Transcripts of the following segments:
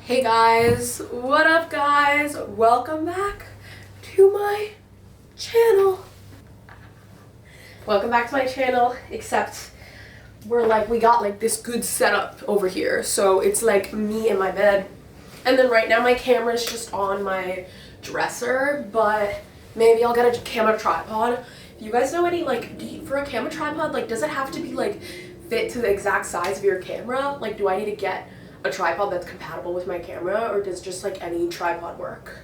Hey guys, what up guys? Welcome back to my channel. Welcome back to my channel, except we got like this good setup over here. So it's like me in my bed. And then right now my camera's just on my dresser, but maybe I'll get a camera tripod. If you guys know any for a camera tripod, does it have to be fit to the exact size of your camera? Do I need to get a tripod that's compatible with my camera, or does just any tripod work?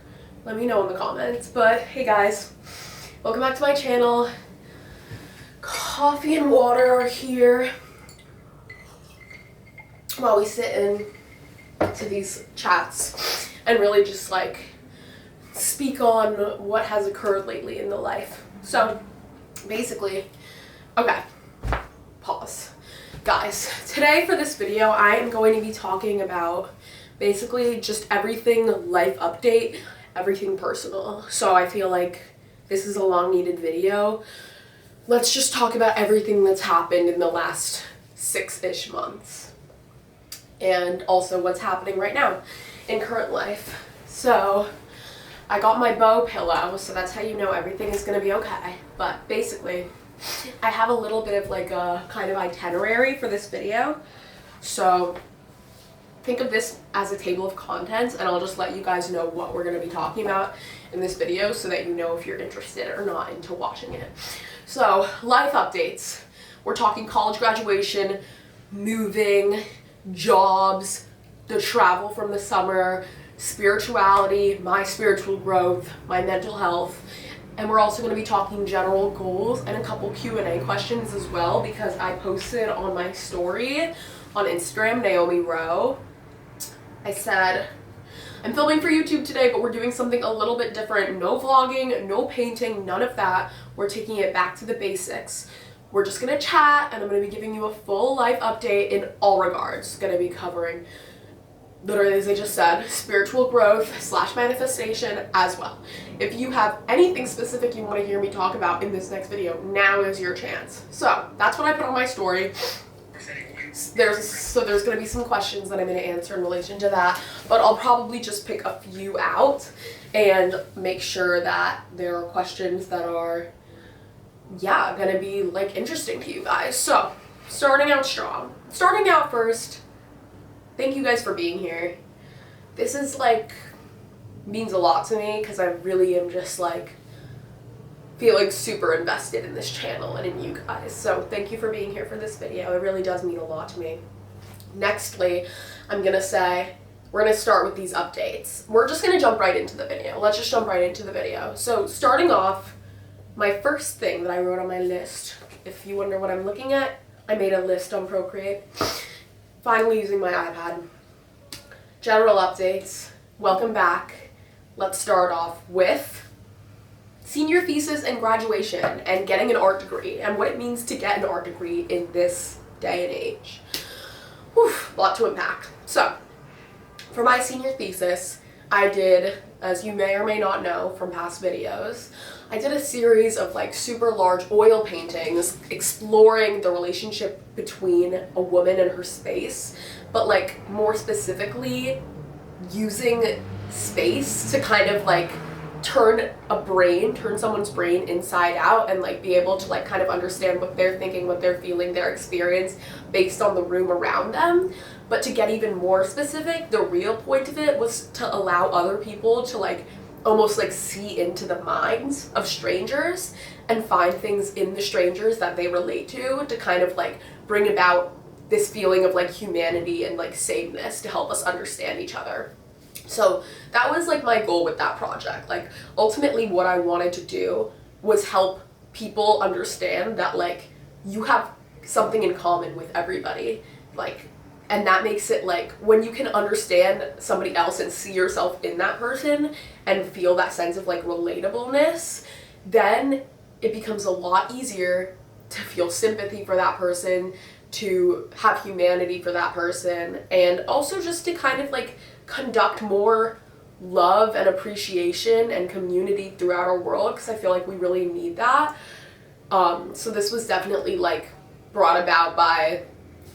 Let me know in the comments. But hey guys, welcome back to my channel. Coffee and water are here while we sit in to these chats and really just speak on what has occurred lately in the life. So basically, okay, pause. Guys, today for this video, I am going to be talking about basically just everything life update, everything personal. So I feel like this is a long needed video. Let's just talk about everything that's happened in the last 6-ish months. And also what's happening right now in current life. So I got my bow pillow, so that's how you know everything is gonna be okay. But basically, I have a little bit of a kind of itinerary for this video. So think of this as a table of contents, and I'll just let you guys know what we're going to be talking about in this video so that you know if you're interested or not into watching it. So life updates. We're talking college graduation, moving, jobs, the travel from the summer, spirituality, my spiritual growth, my mental health. And we're also going to be talking general goals and a couple Q&A questions as well, because I posted on my story on Instagram, Naomi Rowe. I said, I'm filming for YouTube today, but we're doing something a little bit different. No vlogging, no painting, none of that. We're taking it back to the basics. We're just going to chat, and I'm going to be giving you a full life update in all regards. Going to be covering, literally, as I just said, spiritual growth / manifestation as well. If you have anything specific you want to hear me talk about in this next video, now is your chance. So that's what I put on my story. There's going to be some questions that I'm going to answer in relation to that, but I'll probably just pick a few out and make sure that there are questions that are, going to be interesting to you guys. So starting out strong. Starting out first, thank you guys for being here. This is means a lot to me because I really am just feeling super invested in this channel and in you guys. So thank you for being here for this video. It really does mean a lot to me. Nextly, I'm gonna say we're gonna start with these updates. We're just gonna jump right into the video. Let's just jump right into the video. So starting off, my first thing that I wrote on my list, if you wonder what I'm looking at, I made a list on Procreate. Finally using my iPad. General updates. Welcome back. Let's start off with senior thesis and graduation and getting an art degree and what it means to get an art degree in this day and age. Whew, a lot to unpack. So, for my senior thesis, I did, as you may or may not know from past videos, I did a series of super large oil paintings exploring the relationship between a woman and her space, but more specifically using space to kind of turn someone's brain inside out and be able to kind of understand what they're thinking, what they're feeling, their experience based on the room around them. But to get even more specific, the real point of it was to allow other people to almost see into the minds of strangers and find things in the strangers that they relate to kind of bring about this feeling of humanity and sameness to help us understand each other. So that was my goal with that project. Ultimately what I wanted to do was help people understand that you have something in common with everybody. And that makes it when you can understand somebody else and see yourself in that person and feel that sense of relatableness, then it becomes a lot easier to feel sympathy for that person, to have humanity for that person, and also just to kind of conduct more love and appreciation and community throughout our world, because I feel we really need that. So this was definitely brought about by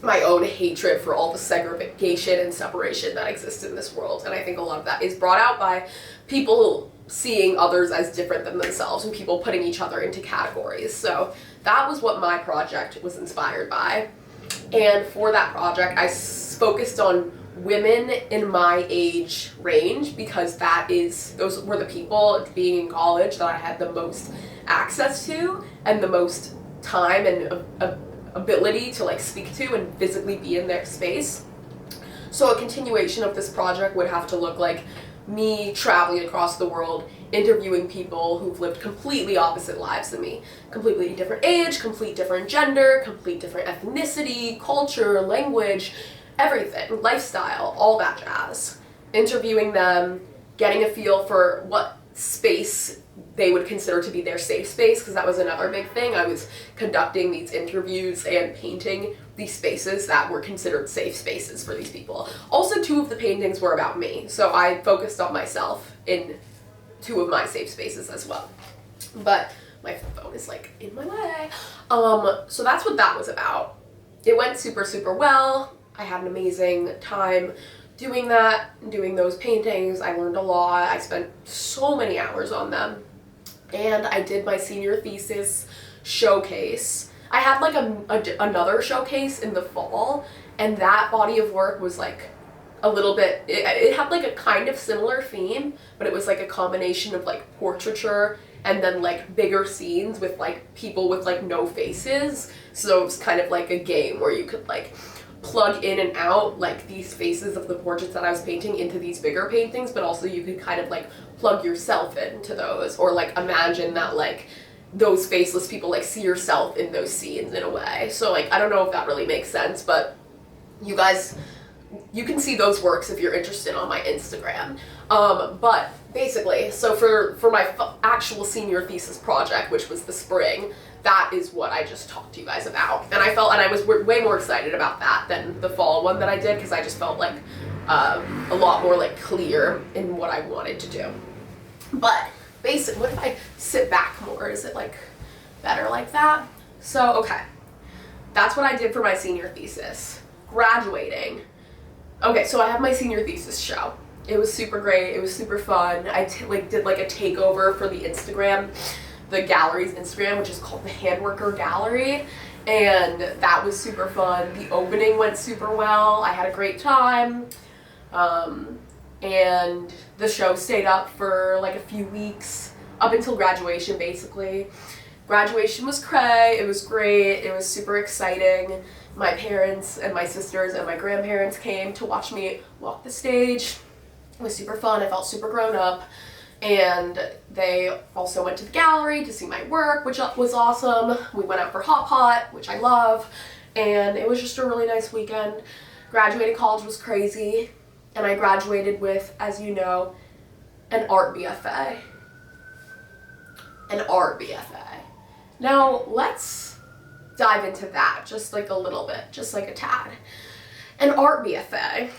my own hatred for all the segregation and separation that exists in this world. And I think a lot of that is brought out by people seeing others as different than themselves and people putting each other into categories. So that was what my project was inspired by. And for that project, I focused on women in my age range because those were the people being in college that I had the most access to and the most time and ability to like speak to and physically be in their space. So a continuation of this project would have to look like me traveling across the world, interviewing people who've lived completely opposite lives than me. Completely different age, complete different gender, complete different ethnicity, culture, language, everything, lifestyle, all that jazz. Interviewing them, getting a feel for what space they would consider to be their safe space, because that was another big thing. I was conducting these interviews and painting these spaces that were considered safe spaces for these people. Also, 2 of the paintings were about me, so I focused on myself in 2 of my safe spaces as well. But my phone is like in my way. So that's what that was about. It went super, super well. I had an amazing time doing that, doing those paintings. I learned a lot. I spent so many hours on them. And I did my senior thesis showcase. I had like another showcase in the fall, and that body of work was like a little bit, it had like a kind of similar theme, but it was like a combination of like portraiture and then like bigger scenes with like people with like no faces. So it was kind of like a game where you could like plug in and out like these faces of the portraits that I was painting into these bigger paintings, but also you could kind of like plug yourself into those, or like imagine that like those faceless people like see yourself in those scenes in a way. So like I don't know if that really makes sense, but you guys, you can see those works if you're interested on my Instagram. But basically, so for my actual senior thesis project, which was the spring, that is what I just talked to you guys about. And I was way more excited about that than the fall one that I did, because I just felt like a lot more like clear in what I wanted to do. But basically, what if I sit back more? Is it like better like that? So, okay. That's what I did for my senior thesis. Graduating. Okay, so I have my senior thesis show. It was super great. It was super fun. I did like a takeover for the Instagram, the gallery's Instagram, which is called the Handworker Gallery, and that was super fun. The opening went super well. I had a great time, and the show stayed up for like a few weeks, up until graduation basically. Graduation was cray. It was great. It was super exciting. My parents and my sisters and my grandparents came to watch me walk the stage. It was super fun. I felt super grown up. And they also went to the gallery to see my work, which was awesome. We went out for hot pot, which I love. And it was just a really nice weekend. Graduating college was crazy. And I graduated with, as you know, an Art BFA. An Art BFA. Now, let's dive into that just like a little bit, just like a tad. An Art BFA.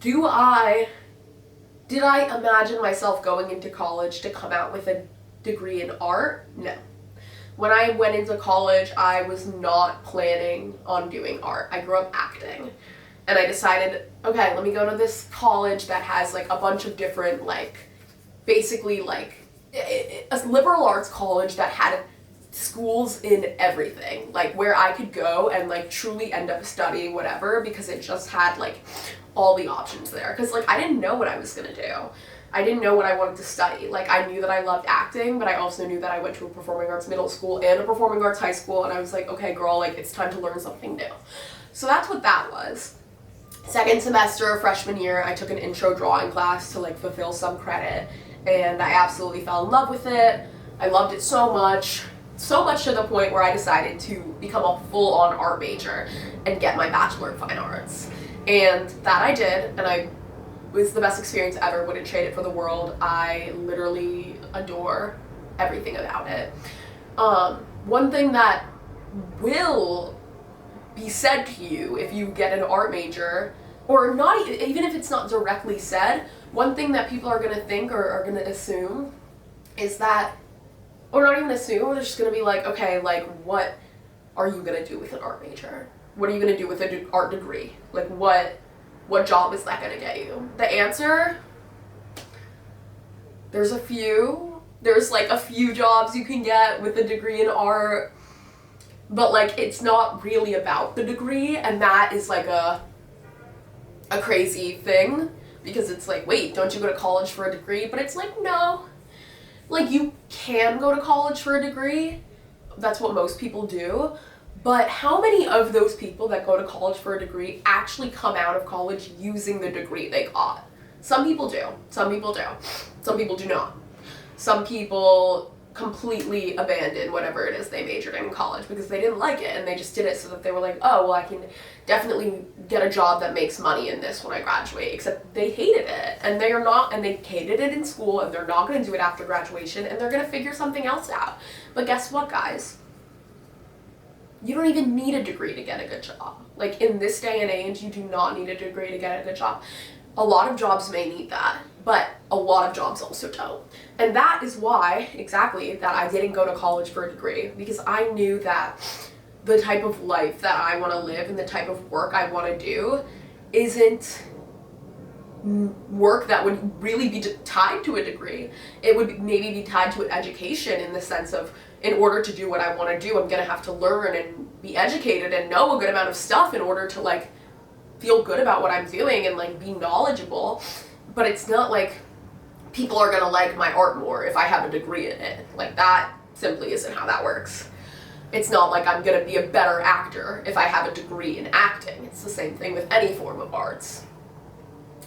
Did I imagine myself going into college to come out with a degree in art? No. When I went into college, I was not planning on doing art. I grew up acting. And I decided, okay, let me go to this college that has like a bunch of different like, basically like, a liberal arts college that had schools in everything, like where I could go and like truly end up studying whatever, because it just had like all the options there. Because like I didn't know what I was gonna do. I didn't know what I wanted to study. Like I knew that I loved acting, but I also knew that I went to a performing arts middle school and a performing arts high school, and I was like, okay girl, like it's time to learn something new. So that's what that was. Second semester, freshman year, I took an intro drawing class to like fulfill some credit, and I absolutely fell in love with it. I loved it so much to the point where I decided to become a full-on art major and get my Bachelor in Fine Arts. And that I did, and it was the best experience ever. Wouldn't trade it for the world. I literally adore everything about it. One thing that will be said to you if you get an art major, or not even if it's not directly said, one thing that people are going to think or are going to assume is that, or not even assume, they're just going to be like, okay, like what are you gonna do with an art major? What are you gonna do with an art degree? Like what job is that gonna get you? The answer, there's a few. There's like a few jobs you can get with a degree in art, but like it's not really about the degree, and that is like a crazy thing, because it's like, wait, don't you go to college for a degree? But it's like, no. Like, you can go to college for a degree. That's what most people do. But how many of those people that go to college for a degree actually come out of college using the degree they got? Some people do. Some people do. Some people do not. Some people completely abandon whatever it is they majored in college because they didn't like it, and they just did it so that they were like, oh, well, I can definitely get a job that makes money in this when I graduate, except they hated it, and they are not, and they hated it in school, and they're not going to do it after graduation, and they're going to figure something else out. But guess what, guys? You don't even need a degree to get a good job. Like, in this day and age, you do not need a degree to get a good job. A lot of jobs may need that, but a lot of jobs also don't. And that is why, exactly, that I didn't go to college for a degree, because I knew that the type of life that I want to live and the type of work I want to do isn't work that would really be tied to a degree. It would maybe be tied to an education, in the sense of, in order to do what I want to do, I'm going to have to learn and be educated and know a good amount of stuff in order to, like, feel good about what I'm doing and, like, be knowledgeable. But it's not like people are gonna like my art more if I have a degree in it. Like, that simply isn't how that works. It's not like I'm gonna be a better actor if I have a degree in acting. It's the same thing with any form of arts.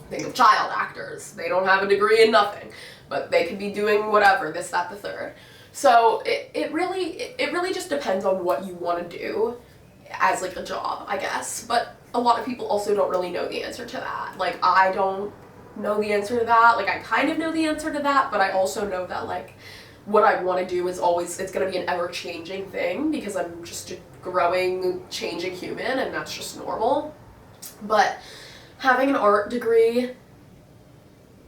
Think of child actors. They don't have a degree in nothing, but they could be doing whatever, this, that, the third. So it really just depends on what you want to do as, like, a job, I guess. But a lot of people also don't really know the answer to that. Like, I don't know the answer to that. Like, I kind of know the answer to that, but I also know that, like, what I want to do is always, it's going to be an ever-changing thing, because I'm just a growing, changing human, and that's just normal. But having an art degree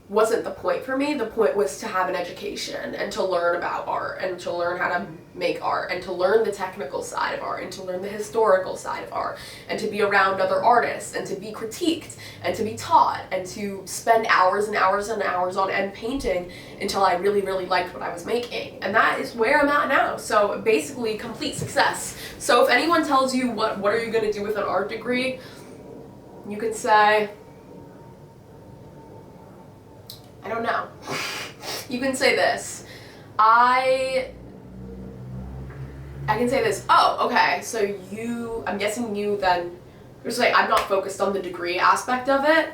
wasn't the point for me. The point was to have an education and to learn about art and to learn how to make art and to learn the technical side of art and to learn the historical side of art and to be around other artists and to be critiqued and to be taught and to spend hours and hours and hours on end painting until I really, really liked what I was making. And that is where I'm at now. So basically, complete success. So if anyone tells you what are you going to do with an art degree, you could say, I don't know. You can say this. I can say this. Oh, okay. So I'm guessing you then, you're saying I'm not focused on the degree aspect of it.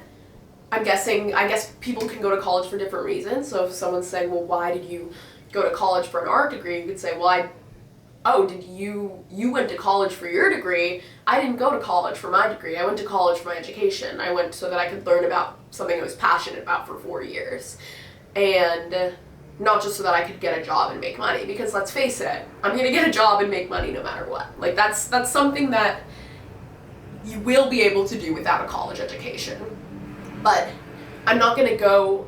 I guess people can go to college for different reasons. So if someone's saying, well, why did you go to college for an art degree? You could say, well, did you went to college for your degree? I didn't go to college for my degree. I went to college for my education. I went so that I could learn about something I was passionate about for 4 years. And not just so that I could get a job and make money, because let's face it, I'm going to get a job and make money no matter what. Like, that's something that you will be able to do without a college education. But I'm not going to go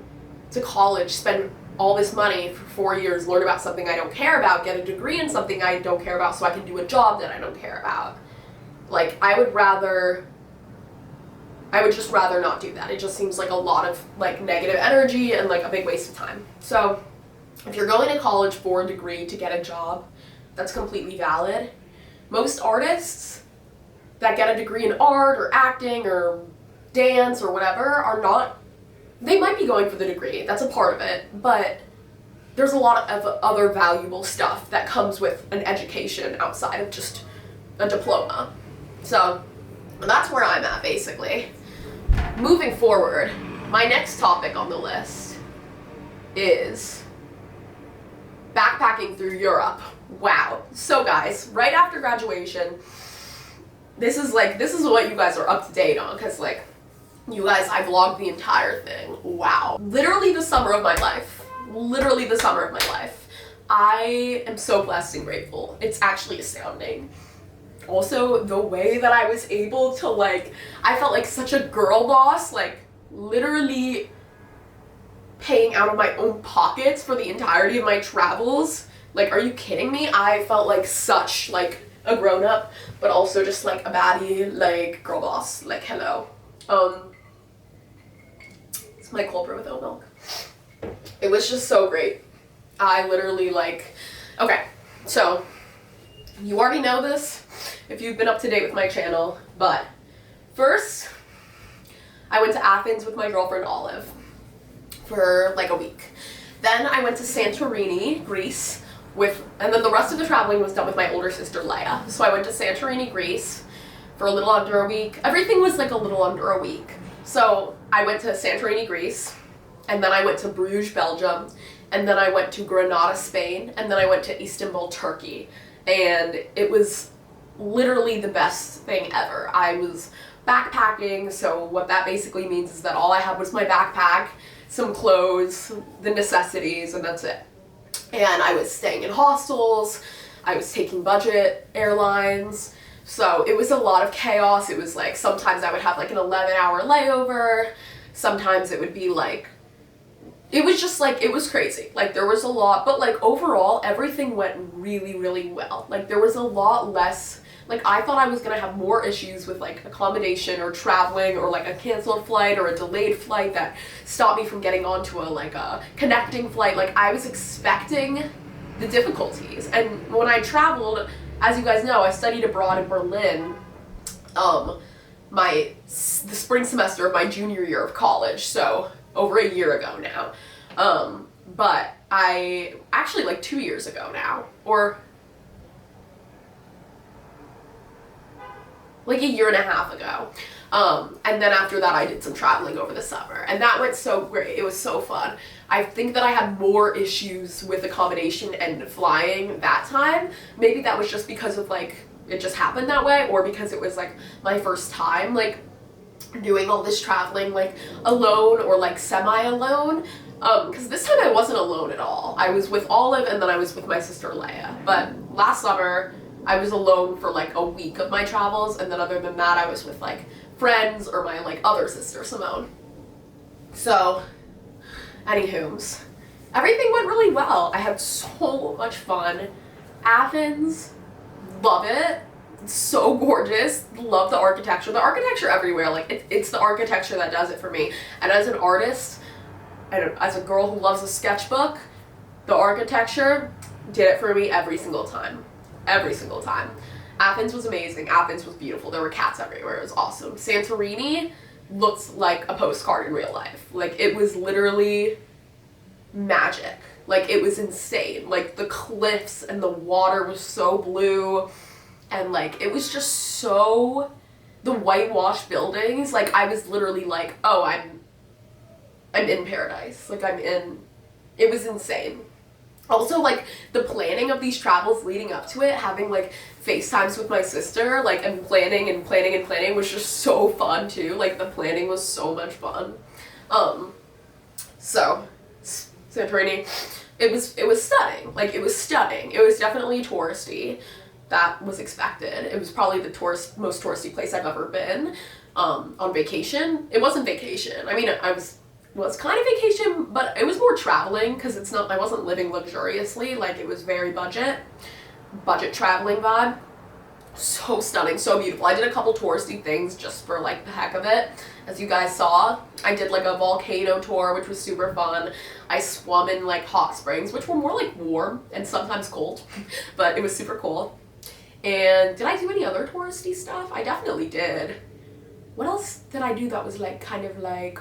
to college, spend all this money for 4 years, learn about something I don't care about, get a degree in something I don't care about so I can do a job that I don't care about. Like, I would just rather not do that. It just seems like a lot of, like, negative energy and, like, a big waste of time. So if you're going to college for a degree to get a job, that's completely valid. Most artists that get a degree in art or acting or dance or whatever are not, they might be going for the degree, that's a part of it, but there's a lot of other valuable stuff that comes with an education outside of just a diploma. So that's where I'm at, basically. Moving forward, my next topic on the list is backpacking through Europe. Wow. So guys, right after graduation, this is what you guys are up to date on, because, like, you guys, I vlogged the entire thing. Wow. Literally the summer of my life. Literally the summer of my life. I am so blessed and grateful. It's actually astounding. Also, the way that I was able to, like, I felt like such a girl boss, like, literally paying out of my own pockets for the entirety of my travels. Like, are you kidding me? I felt like such, like, a grown-up, but also just like a baddie, like girl boss, like hello. It's my cold brew with oat milk. It was just so great. I literally like, okay, so you already know this if you've been up to date with my channel, but first I went to Athens with my girlfriend Olive for like a week. Then I went to Santorini, Greece, and then the rest of the traveling was done with my older sister Leia. So I went to Santorini, Greece for a little under a week. Everything was like a little under a week. So I went to Santorini, Greece, and then I went to Bruges, Belgium, and then I went to Granada, Spain, and then I went to Istanbul, Turkey. And it was literally the best thing ever. I was backpacking, so what that basically means is that all I had was my backpack, some clothes, the necessities, and that's it. And I was staying in hostels, I was taking budget airlines, so it was a lot of chaos. It was like, sometimes I would have like an 11-hour layover, sometimes it would be like, it was just like, it was crazy. Like there was a lot, but like overall everything went really, really well. Like there was a lot less, like I thought I was gonna have more issues with like accommodation or traveling or like a canceled flight or a delayed flight that stopped me from getting onto a connecting flight. Like I was expecting the difficulties. And when I traveled, as you guys know, I studied abroad in Berlin the spring semester of my junior year of college, so over a year ago now. But I actually like 2 years ago now, or like a year and a half ago. And then after that I did some traveling over the summer, and that went so great. It was so fun. I think that I had more issues with accommodation and flying that time. Maybe that was just because of like, it just happened that way, or because it was like my first time like doing all this traveling like alone or like semi-alone. Because this time I wasn't alone at all. I was with Olive and then I was with my sister Leia. But last summer I was alone for like a week of my travels, and then other than that I was with like friends or my like other sister Simone. So anywho's, everything went really well. I had so much fun. Athens, love it. It's so gorgeous. Love the architecture. The architecture everywhere. Like it's the architecture that does it for me. And as an artist, and as a girl who loves a sketchbook, the architecture did it for me every single time. Every single time. Athens was amazing. Athens was beautiful. There were cats everywhere. It was awesome. Santorini looked like a postcard in real life. Like it was literally magic. Like it was insane. Like the cliffs and the water was so blue, and like it was just so, the whitewashed buildings, like I was literally like, oh, I'm in paradise. Like it was insane. Also, like, the planning of these travels leading up to it, having, like, FaceTimes with my sister, like, and planning was just so fun, too. Like, the planning was so much fun. So, Santorini, it was stunning. Like, it was stunning. It was definitely touristy. That was expected. It was probably the most touristy place I've ever been, on vacation. It wasn't vacation. I mean, it was kind of vacation, but it was more traveling, because I wasn't living luxuriously. Like, it was very budget traveling vibe. So stunning, so beautiful. I did a couple touristy things just for like the heck of it. As you guys saw, I did like a volcano tour, which was super fun. I swum in like hot springs, which were more like warm and sometimes cold, but it was super cool. And did I do any other touristy stuff? I definitely did. What else did I do that was like kind of like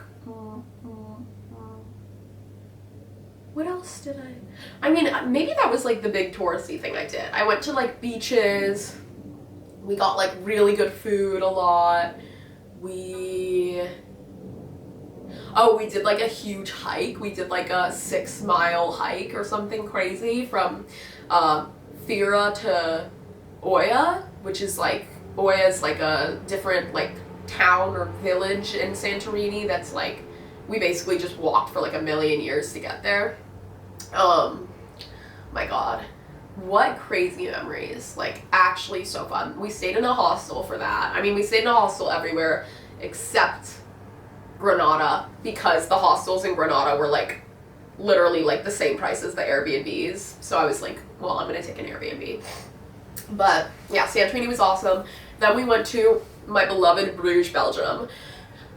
what else did I mean, maybe that was like the big touristy thing I did. I went to like beaches. We got like really good food a lot. We did like a huge hike. We did like a 6-mile hike or something crazy from Fira to Oia, which is like, Oia is like a different like town or village in Santorini that's like, we basically just walked for like a million years to get there. My god, what crazy memories. Like, actually so fun. We stayed in a hostel for that. I mean, we stayed in a hostel everywhere except Granada, because the hostels in Granada were like literally like the same price as the Airbnbs. So I was like, well, I'm gonna take an Airbnb. But yeah, Santorini was awesome. Then we went to my beloved Bruges, Belgium.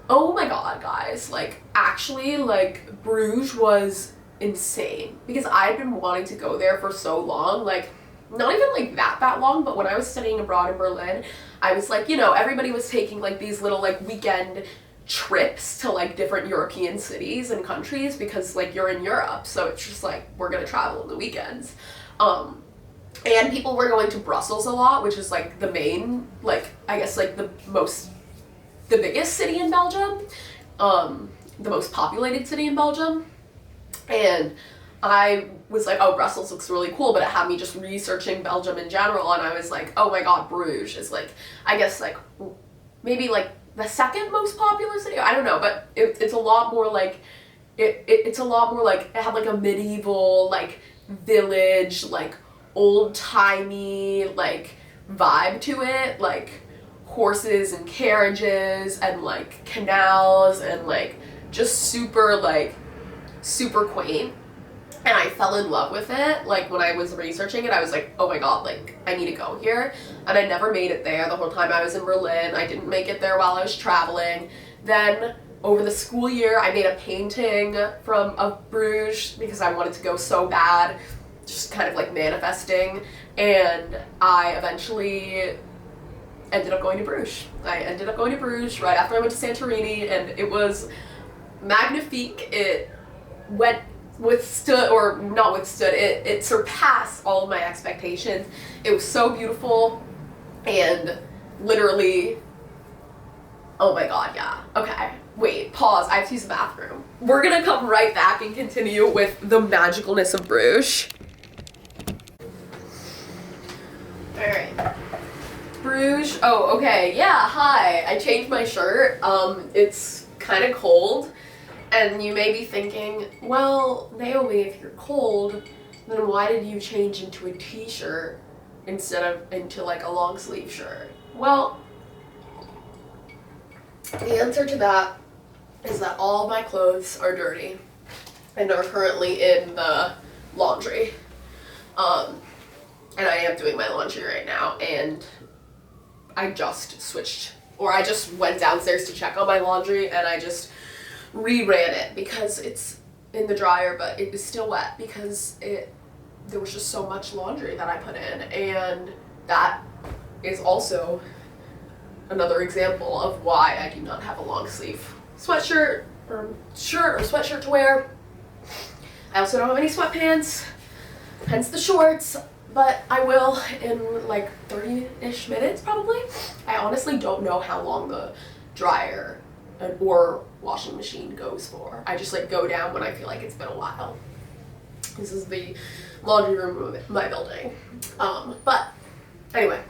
Oh my god, guys, like, actually, like, Bruges was insane, because I'd been wanting to go there for so long, like, not even like that long, but when I was studying abroad in Berlin, I was like, you know, everybody was taking like these little like weekend trips to like different European cities and countries, because like you're in Europe, so it's just like we're gonna travel on the weekends. And people were going to Brussels a lot, which is like the main, like, I guess like the biggest city in Belgium, the most populated city in Belgium. And I was like, oh, Brussels looks really cool, but it had me just researching Belgium in general, and I was like, oh my god, Bruges is like, I guess like, maybe like the second most popular city, I don't know, but it's a lot more like, it's a lot more like, it had like a medieval, like, village, like, old-timey, like, vibe to it, like, horses and carriages, and like, canals, and like, just super, like, super quaint. And I fell in love with it. Like, when I was researching it, I was like, oh my god, like, I need to go here. And I never made it there the whole time I was in Berlin. I didn't make it there while I was traveling. Then, over the school year, I made a painting of Bruges, because I wanted to go so bad, just kind of like manifesting. And I eventually ended up going to Bruges. I ended up going to Bruges right after I went to Santorini, and it was magnifique. It it surpassed all of my expectations. It was so beautiful, and literally, oh my god, yeah. Okay, wait, pause, I have to use the bathroom. We're gonna come right back and continue with the magicalness of Bruges. Alright. Bruges, oh, okay, yeah, hi. I changed my shirt. It's kind of cold. And you may be thinking, well, Naomi, if you're cold, then why did you change into a t-shirt instead of into like a long sleeve shirt? Well, the answer to that is that all of my clothes are dirty and are currently in the laundry. And I am doing my laundry right now, and I just went downstairs to check on my laundry, and I just reran it because it's in the dryer, but it is still wet because there was just so much laundry that I put in. And that is also another example of why I do not have a long sleeve sweatshirt or shirt or sweatshirt to wear. I also don't have any sweatpants, hence the shorts, but I will in like 30-ish minutes probably. I honestly don't know how long the dryer or washing machine goes for. I just like go down when I feel like it's been a while. This is the laundry room of my building. But anyway,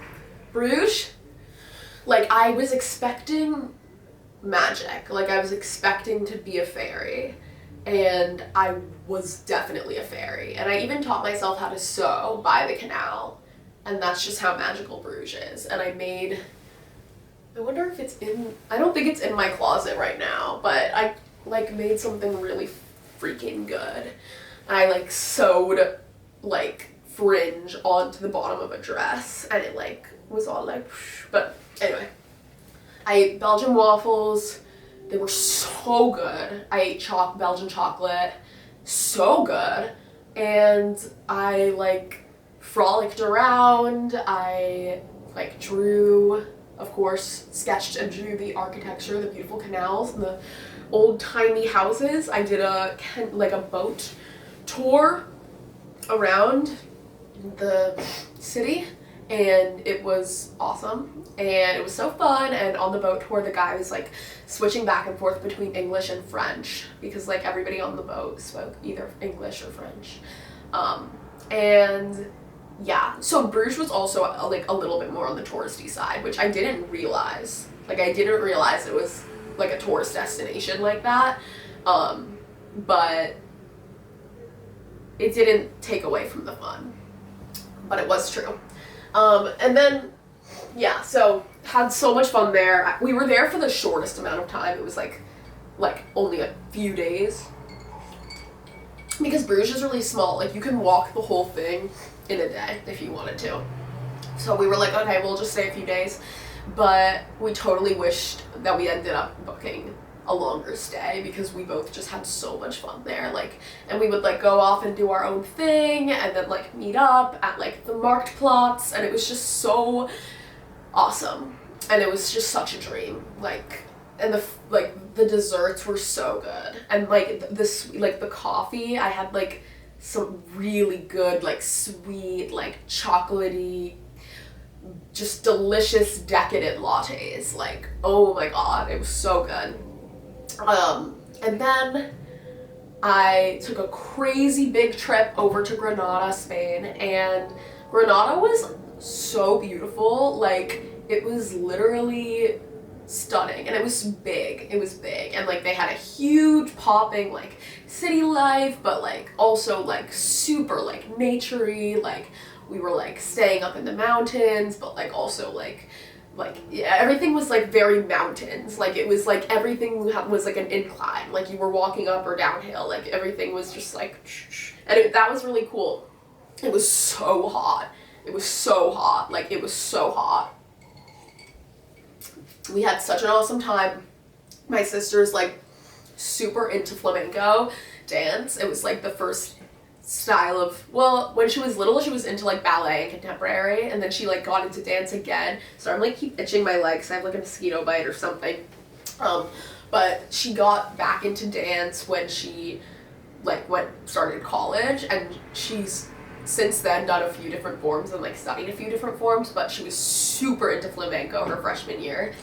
Bruges, like, I was expecting magic. Like, I was expecting to be a fairy, and I was definitely a fairy. And I even taught myself how to sew by the canal, and that's just how magical Bruges is. And I wonder if it's I don't think it's in my closet right now, but I like made something really freaking good. I like sewed like fringe onto the bottom of a dress, and it like was all like, but anyway. I ate Belgian waffles. They were so good. I ate Belgian chocolate. So good. And I like frolicked around. I like drew, of course, sketched and drew the architecture, the beautiful canals, and the old-timey houses. I did a boat tour around the city, and it was awesome, and it was so fun. And on the boat tour, the guy was like switching back and forth between English and French, because like everybody on the boat spoke either English or French. And yeah, so Bruges was also like a little bit more on the touristy side, which I didn't realize. Like, I didn't realize it was like a tourist destination like that. But it didn't take away from the fun. But it was true. And then, yeah, so had so much fun there. We were there for the shortest amount of time. It was like only a few days. Because Bruges is really small. Like, you can walk the whole thing in a day if you wanted to. So we were like, okay, we'll just stay a few days. But we totally wished that we ended up booking a longer stay because we both just had so much fun there. Like, and we would like go off and do our own thing and then like meet up at like the Marktplatz, and it was just so awesome. And it was just such a dream. Like, and the desserts were so good. And like this, like the coffee, I had like some really good, like sweet, like chocolatey, just delicious, decadent lattes. Like, oh my god, it was so good. And then I took a crazy big trip over to Granada, Spain, and Granada was so beautiful. Like, it was literally stunning, and it was big. And like they had a huge popping like city life, but like also like super like naturey. Like, we were like staying up in the mountains, but like also like yeah, everything was like very mountains. Like, it was like everything was like an incline. Like, you were walking up or downhill. Like, everything was just like, and that was really cool. It was so hot. It was so hot. Like, it was so hot. We had such an awesome time. My sister's like super into flamenco dance. It was like the first style of, well, when she was little, she was into like ballet and contemporary, and then she like got into dance again. So I'm like keep itching my legs. I have like a mosquito bite or something. But she got back into dance when she like started college, and she's since then done a few different forms and like studied a few different forms, but she was super into flamenco her freshman year,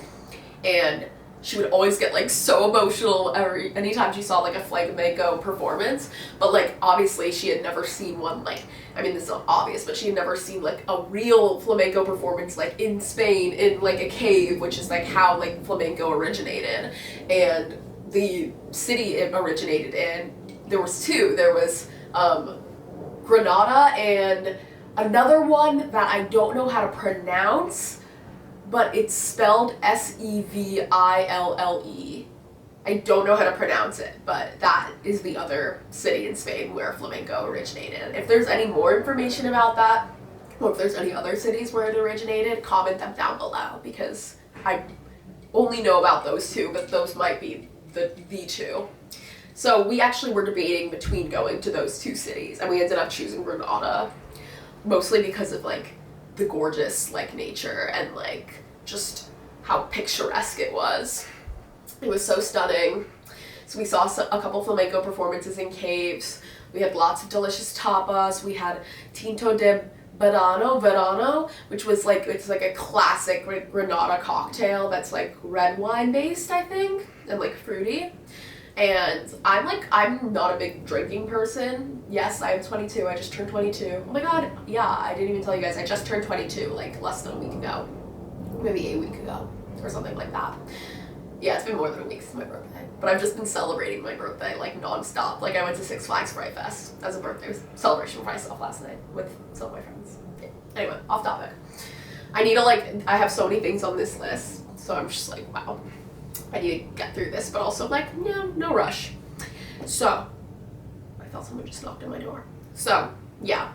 and she would always get like so emotional anytime she saw like a flamenco performance. But like obviously she had never seen one, like, I mean, this is obvious, but she had never seen like a real flamenco performance like in Spain in like a cave, which is like how like flamenco originated. And the city it originated in, there was two. There was Granada and another one that I don't know how to pronounce, but it's spelled Seville. I don't know how to pronounce it, but that is the other city in Spain where flamenco originated. If there's any more information about that, or if there's any other cities where it originated, comment them down below, because I only know about those two, but those might be the two. So we actually were debating between going to those two cities, and we ended up choosing Granada, mostly because of like the gorgeous like nature and like just how picturesque it was. It was so stunning. So we saw a couple flamenco performances in caves. We had lots of delicious tapas. We had tinto de verano, which was like, it's like a classic Granada cocktail that's like red wine based, I think, and like fruity. And I'm not a big drinking person. Yes, I'm 22. I just turned 22. Oh my god, yeah, I didn't even tell you guys. I just turned 22 like less than a week ago. Maybe a week ago or something like that. Yeah, it's been more than a week since my birthday. But I've just been celebrating my birthday like non-stop. Like, I went to Six Flags Fright Fest as a birthday celebration for myself last night with some of my friends. Yeah. Anyway, off topic. I have so many things on this list, so I'm just like, wow. I need to get through this, but also like, no rush. So, I felt someone just knocked on my door. So, yeah,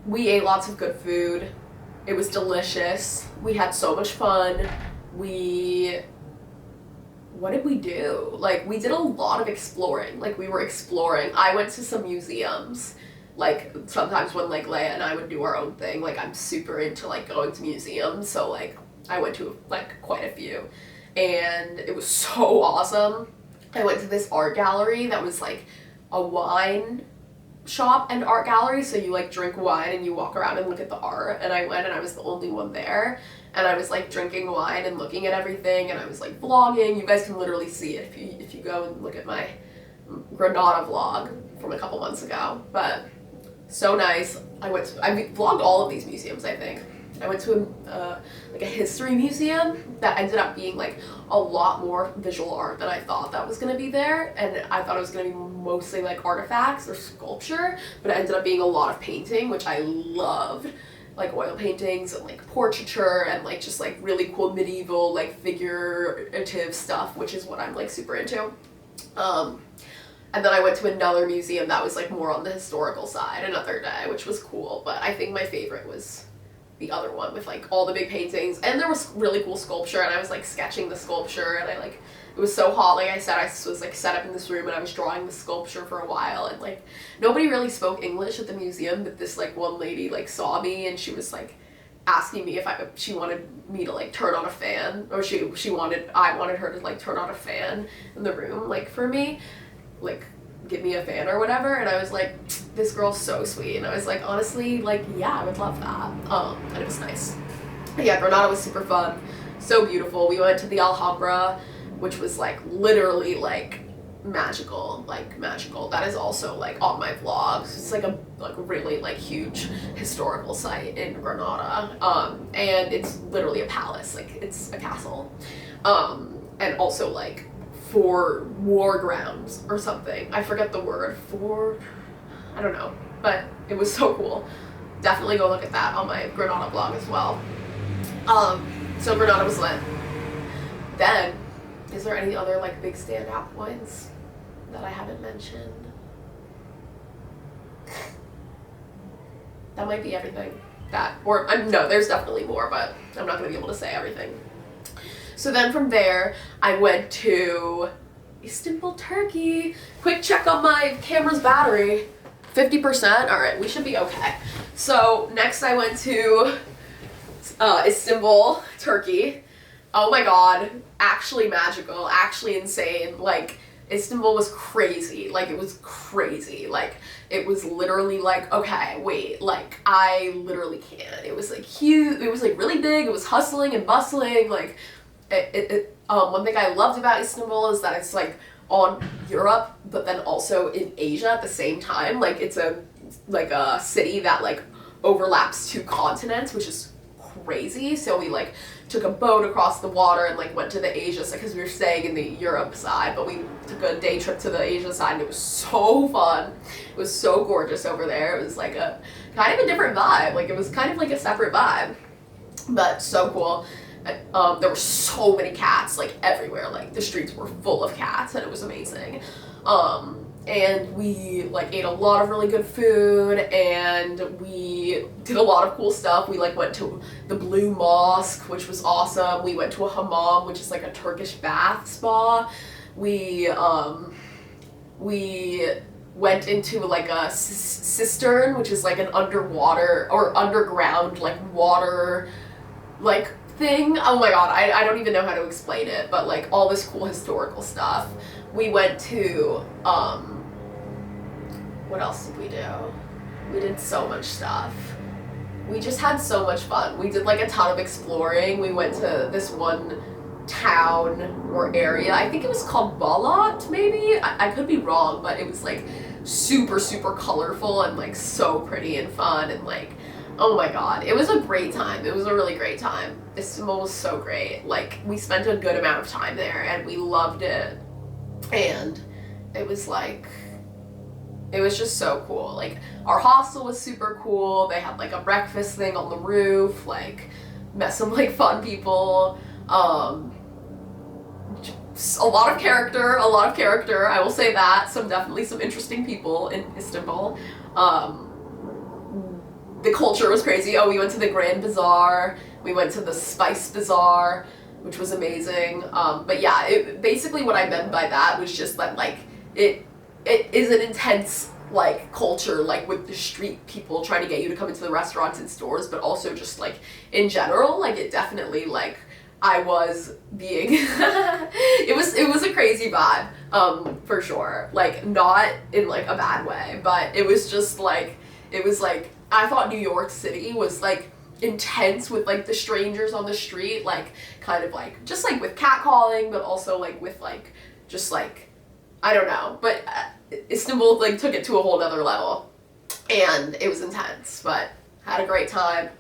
we ate lots of good food. It was delicious. We had so much fun. What did we do? Like, we did a lot of exploring. Like, we were exploring. I went to some museums. Like, sometimes when like Leia and I would do our own thing, like I'm super into like going to museums, so like I went to like quite a few. And it was so awesome. I went to this art gallery that was like a wine shop and art gallery, so you like drink wine and you walk around and look at the art, and I went and I was the only one there, and I was like drinking wine and looking at everything, and I was like vlogging. You guys can literally see it if you go and look at my Granada vlog from a couple months ago. But so nice. I vlogged all of these museums, I think. I went to like a history museum that ended up being like a lot more visual art than I thought that was going to be there, and I thought it was going to be mostly like artifacts or sculpture, but it ended up being a lot of painting, which I loved, like oil paintings and like portraiture and like just like really cool medieval like figurative stuff, which is what I'm like super into. And then I went to another museum that was like more on the historical side another day, which was cool, but I think my favorite was the other one with like all the big paintings, and there was really cool sculpture, and I was like sketching the sculpture, and I like, it was so hot, like I said, I was like set up in this room and I was drawing the sculpture for a while, and like nobody really spoke English at the museum, but this like one lady like saw me and she was like asking me if she wanted me to like turn on a fan, or I wanted her to like turn on a fan in the room like for me, like give me a fan or whatever, and I was like, this girl's so sweet, and I was like, honestly, like, yeah, I would love that, and it was nice. But yeah, Granada was super fun, so beautiful. We went to the Alhambra, which was like literally like magical. That is also like on my vlogs. It's like a really like huge historical site in Granada, and it's literally a palace, like it's a castle, and also like for war grounds or something. I forget the word for, I don't know, but it was so cool. Definitely go look at that on my Granada vlog as well. So Granada was lit. Then, is there any other like big standout points that I haven't mentioned? That might be everything. No, there's definitely more, but I'm not gonna be able to say everything. So then from there, I went to Istanbul, Turkey. Quick check on my camera's battery. 50%, all right, we should be okay. So next I went to Istanbul, Turkey. Oh my God, actually magical, actually insane. Like, Istanbul was crazy. Like, it was crazy. Like, it was literally like, okay, wait, like, I literally can't. It was like huge, it was like really big, it was hustling and bustling. Like, one thing I loved about Istanbul is that it's like on Europe, but then also in Asia at the same time. Like, it's a city that like overlaps 2 continents, which is crazy. So we like took a boat across the water and like went to the Asia side, because we were staying in the Europe side, but we took a day trip to the Asia side, and it was so fun. It was so gorgeous over there. It was like a kind of a different vibe. Like, it was kind of like a separate vibe, but so cool. There were so many cats like everywhere. Like, the streets were full of cats, and it was amazing. And we like ate a lot of really good food, and we did a lot of cool stuff. We like went to the Blue Mosque, which was awesome. We went to a hammam, which is like a Turkish bath spa. We went into like a cistern, which is like an underwater or underground like water like thing. Oh my God, I don't even know how to explain it, but like all this cool historical stuff. We went to what else did we do? We did so much stuff. We just had so much fun. We did like a ton of exploring. We went to this one town or area. I think it was called Balat, maybe? I could be wrong, but it was like super, super colorful and like so pretty and fun, and like, oh my God, it was a great time. It was a really great time. Istanbul was so great. Like, we spent a good amount of time there and we loved it. And it was like, it was just so cool. Like, our hostel was super cool. They had like a breakfast thing on the roof, like met some like fun people. A lot of character, I will say that. Definitely some interesting people in Istanbul. The culture was crazy. Oh, we went to the Grand Bazaar. We went to the Spice Bazaar, which was amazing. But yeah, basically what I meant by that was just that like, it is an intense like culture, like with the street people trying to get you to come into the restaurants and stores, but also just like in general, like it definitely like I was being it was a crazy vibe, for sure. Like, not in like a bad way, but it was just like, it was like, I thought New York City was like intense with like the strangers on the street, like kind of like just like with catcalling, but also like with like just like, I don't know, but Istanbul like took it to a whole nother level, and it was intense, but had a great time.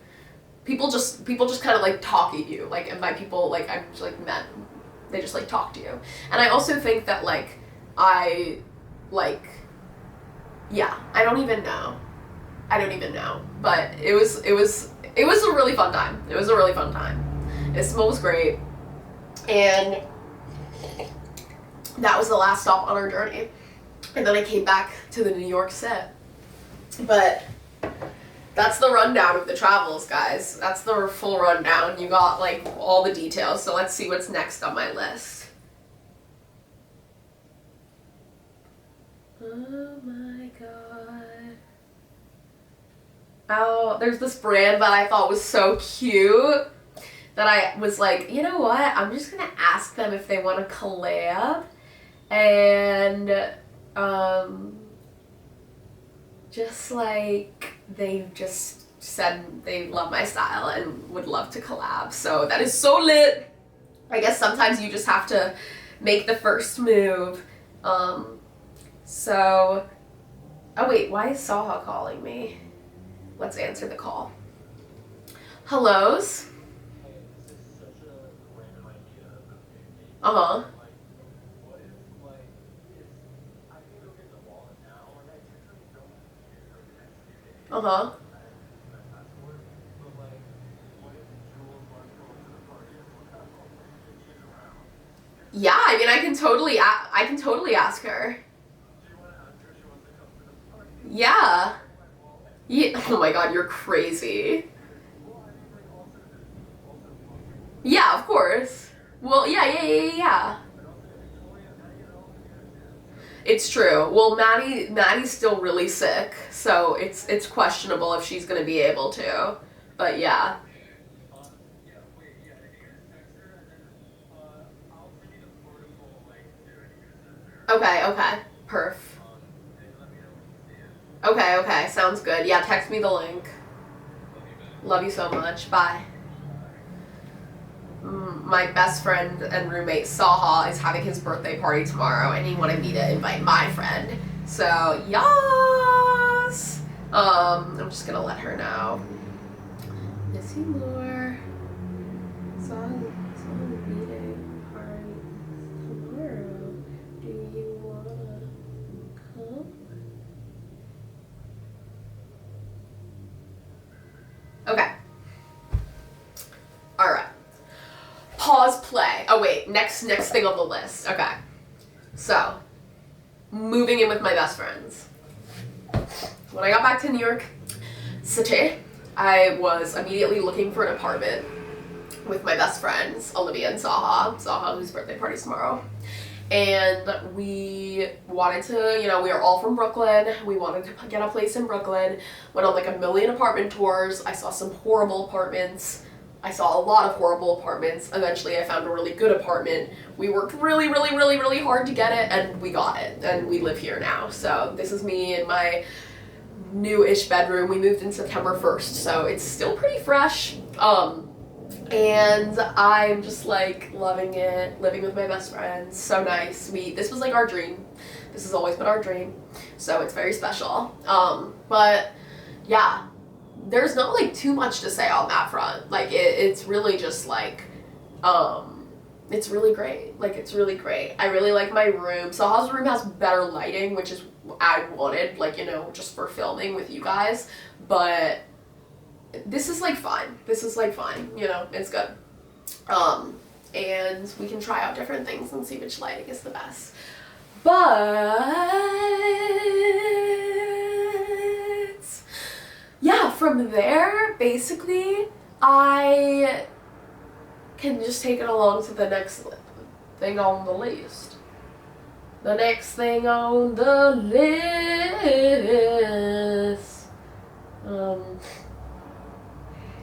People just kind of like talk at you, like, and by people like I'm just like men, they just like talk to you. And I also think that like I don't even know, but it was a really fun time. Istanbul was great, and that was the last stop on our journey. And then I came back to the New York set. But that's the rundown of the travels, guys. That's the full rundown. You got like all the details. So let's see what's next on my list. Oh my god. Oh, there's this brand that I thought was so cute that I was like, you know what? I'm just gonna ask them if they want to collab. And just like they just said they love my style and would love to collab. So that is so lit. I guess sometimes you just have to make the first move. So, oh wait, why is Saha calling me? Let's answer the call. Hellos? Uh-huh. Uh-huh. Yeah, I mean, I can totally ask her. Yeah. Yeah. Oh my god, you're crazy. Yeah, of course. Well, yeah. It's true. Well, Maddie's still really sick, so it's questionable if she's gonna be able to. But yeah. Okay. Perf. Okay. Sounds good. Yeah, text me the link. Love you so much. Bye. My best friend and roommate Saha is having his birthday party tomorrow, and he wanted me to invite my friend. So yes. I'm just gonna let her know. Miss you more. Saha meeting party tomorrow. Do you wanna come? Okay. All right. Pause play. Oh wait, next thing on the list. Okay. So, moving in with my best friends. When I got back to New York City, I was immediately looking for an apartment with my best friends, Olivia and Saha, whose birthday party's tomorrow. And we wanted to, we are all from Brooklyn. We wanted to get a place in Brooklyn. Went on like a million apartment tours. I saw some horrible apartments. I saw a lot of horrible apartments. Eventually I found a really good apartment. We worked really hard to get it, and we got it. And we live here now. So this is me in my new-ish bedroom. We moved in September 1st, so it's still pretty fresh. And I'm just like loving it, living with my best friends. So nice. This was like our dream. This has always been our dream. So it's very special. But yeah, there's not like too much to say on that front. Like it's really just like, it's really great. Like it's really great. I really like my room. Saha's room has better lighting, which is what I wanted, like, just for filming with you guys. But this is like fine. It's good. And we can try out different things and see which lighting is the best. But yeah, from there, basically, I can just take it along to the next thing on the list. The next thing on the list.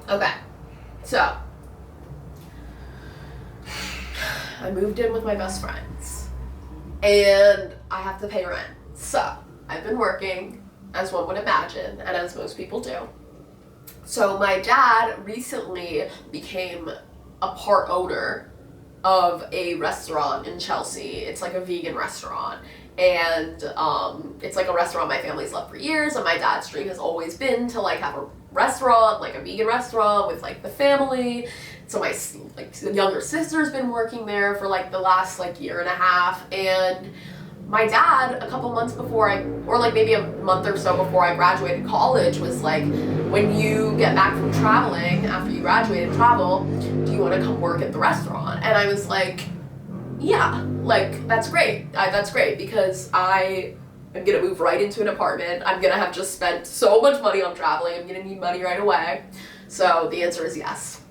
Okay, so I moved in with my best friends and I have to pay rent. So I've been working, as one would imagine, and as most people do. So my dad recently became a part owner of a restaurant in Chelsea. It's like a vegan restaurant. And it's like a restaurant my family's loved for years, and my dad's dream has always been to like have a restaurant, like a vegan restaurant with like the family. So my younger sister's been working there for like the last year and a half, and my dad a couple months before or like maybe a month or so before I graduated college was like, when you get back from traveling after you graduated travel, do you want to come work at the restaurant? And I was like, yeah, like that's great. That's great because I I'm gonna move right into an apartment. I'm gonna have just spent so much money on traveling. I'm gonna need money right away. So the answer is yes.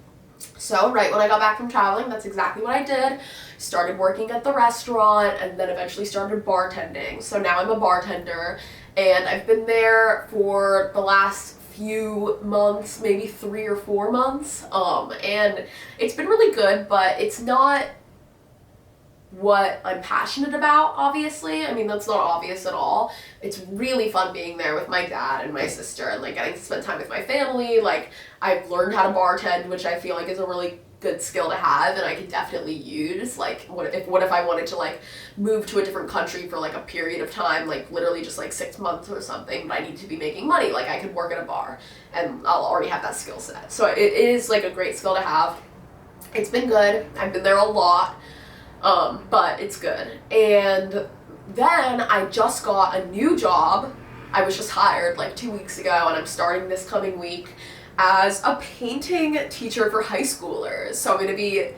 So right when I got back from traveling, that's exactly what I did. Started working at the restaurant and then eventually started bartending. So now I'm a bartender and I've been there for the last few months, maybe 3 or 4 months. And it's been really good, but it's not what I'm passionate about, obviously. I mean, that's not obvious at all. It's really fun being there with my dad and my sister and like getting to spend time with my family. Like, I've learned how to bartend, which I feel like is a really good skill to have and I could definitely use. Like, what if I wanted to like move to a different country for like a period of time, like literally just like 6 months or something, but I need to be making money. Like, I could work at a bar and I'll already have that skill set. So it is like a great skill to have. It's been good. I've been there a lot. But it's good. And then I just got a new job. I was just hired like 2 weeks ago and I'm starting this coming week as a painting teacher for high schoolers. So I'm going to be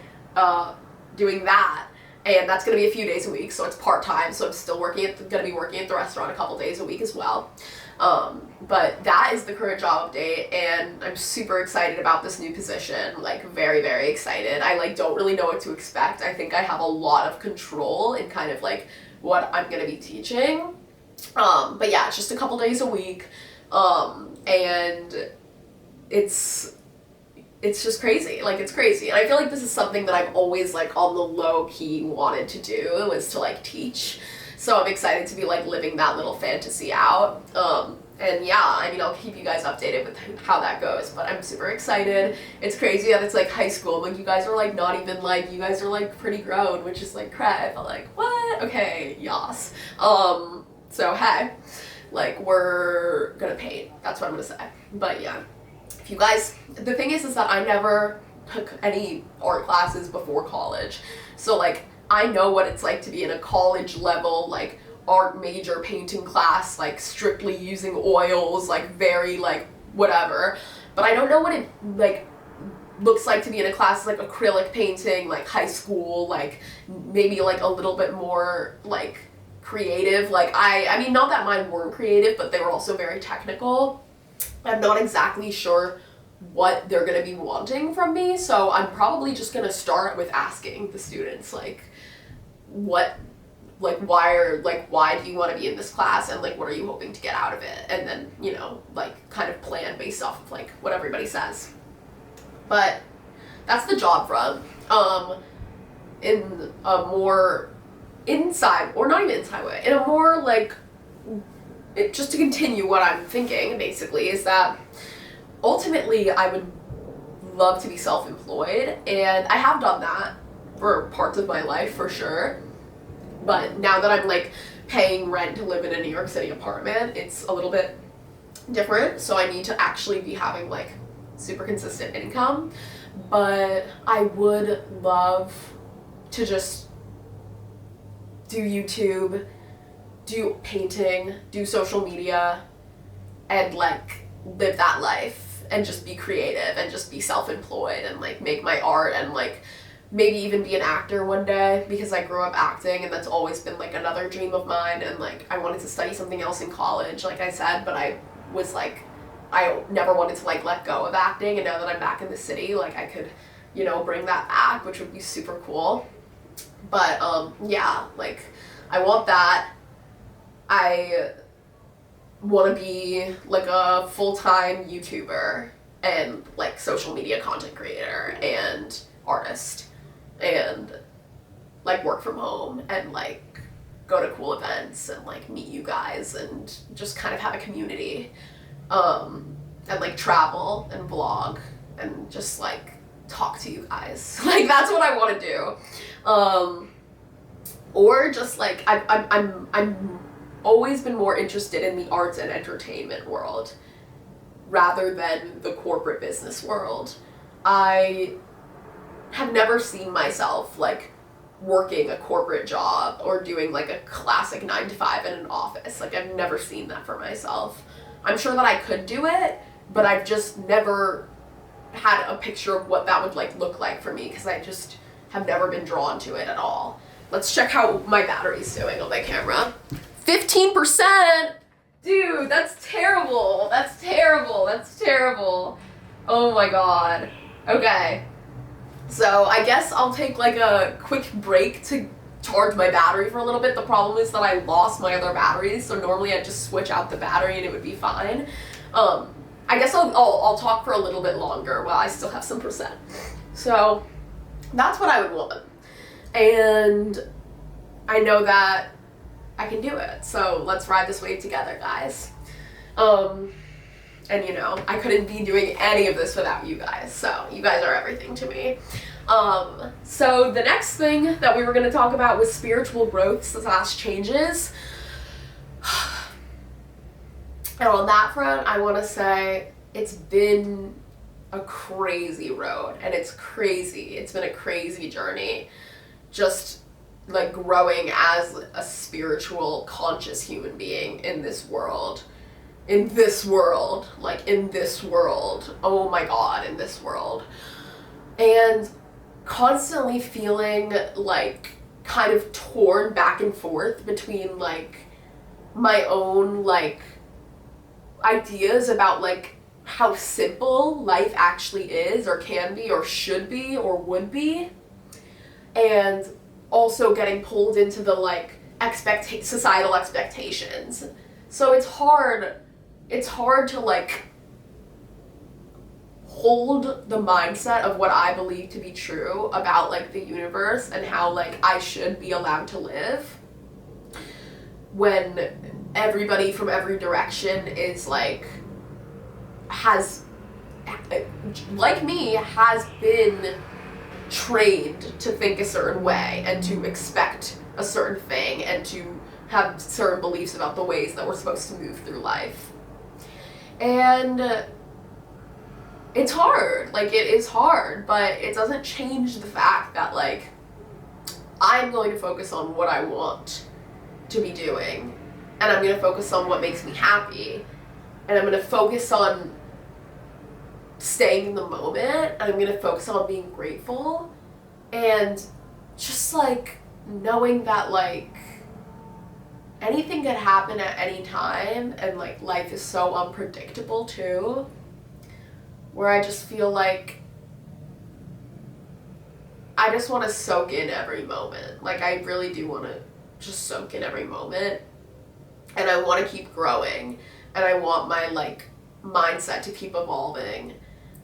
doing that, and that's going to be a few days a week, so it's part-time, so I'm still going to be working at the restaurant a couple days a week as well. But that is the current job update, and I'm super excited about this new position, like very, very excited. I like don't really know what to expect. I think I have a lot of control in kind of like what I'm going to be teaching. But yeah, it's just a couple days a week, and it's just crazy. Like, it's crazy. And I feel like this is something that I've always like on the low key wanted to do, was to like teach. So I'm excited to be like living that little fantasy out. And yeah, I mean, I'll keep you guys updated with how that goes, but I'm super excited. It's crazy that it's like high school. Like, you guys are like not even like, you guys are like pretty grown, which is like crap. I'm like, what? Okay, yas. So hey, like, we're gonna paint. That's what I'm gonna say. But yeah. If you guys, the thing is that I never took any art classes before college. So like, I know what it's like to be in a college level, like, art major painting class, like strictly using oils, like very like whatever. But I don't know what it like looks like to be in a class like acrylic painting, like high school, like maybe like a little bit more like creative. Like, I mean, not that mine weren't creative, but they were also very technical. I'm not exactly sure what they're going to be wanting from me, so I'm probably just going to start with asking the students, like, why do you want to be in this class, and like, what are you hoping to get out of it? And then, you know, like, kind of plan based off of like what everybody says. But that's the job front. In a more inside, or not even inside way, in a more like, just to continue what I'm thinking, basically, is that ultimately I would love to be self-employed, and I have done that for parts of my life, for sure. But now that I'm like paying rent to live in a New York City apartment, it's a little bit different, so I need to actually be having like super consistent income. But I would love to just do YouTube, do painting, do social media, and like live that life and just be creative and just be self-employed and like make my art and like maybe even be an actor one day, because I grew up acting and that's always been like another dream of mine. And like, I wanted to study something else in college, like I said, but I was like, I never wanted to like let go of acting, and now that I'm back in the city, like I could, you know, bring that back, which would be super cool. But yeah, like I want that. I want to be like a full-time YouTuber and like social media content creator and artist, and like work from home and like go to cool events and like meet you guys and just kind of have a community, and like travel and vlog and just like talk to you guys. Like, that's what I want to do. Or just like I'm always been more interested in the arts and entertainment world rather than the corporate business world. I have never seen myself like working a corporate job or doing like a classic 9-to-5 in an office. Like, I've never seen that for myself. I'm sure that I could do it, but I've just never had a picture of what that would like look like for me, because I just have never been drawn to it at all. Let's check how my battery's doing on my camera. 15%. 7%! Dude, that's terrible. That's terrible. That's terrible. Oh my god. Okay. So I guess I'll take like a quick break to charge my battery for a little bit. The problem is that I lost my other batteries, so normally I'd just switch out the battery and it would be fine. I guess I'll talk for a little bit longer while I still have some percent. So that's what I would want. And I know that I can do it. So let's ride this wave together, guys. And you know, I couldn't be doing any of this without you guys. So you guys are everything to me. So the next thing that we were going to talk about was spiritual growth / changes. And on that front, I want to say it's been a crazy road, and it's crazy. It's been a crazy journey. Just like growing as a spiritual, conscious human being in this world. In this world. Like, in this world. Oh my god, in this world. And constantly feeling like kind of torn back and forth between like my own like ideas about like how simple life actually is or can be or should be or would be, and also getting pulled into the like societal expectations. So it's hard to like hold the mindset of what I believe to be true about like the universe and how like I should be allowed to live when everybody from every direction is like like me has been trained to think a certain way and to expect a certain thing and to have certain beliefs about the ways that we're supposed to move through life. And it's hard, like it is hard, but it doesn't change the fact that like I'm going to focus on what I want to be doing, and I'm going to focus on what makes me happy, and I'm going to focus on staying in the moment, and I'm going to focus on being grateful, and just like knowing that like anything could happen at any time, and like life is so unpredictable too, where I just feel like I just want to soak in every moment. Like I really do want to just soak in every moment, and I want to keep growing, and I want my like mindset to keep evolving,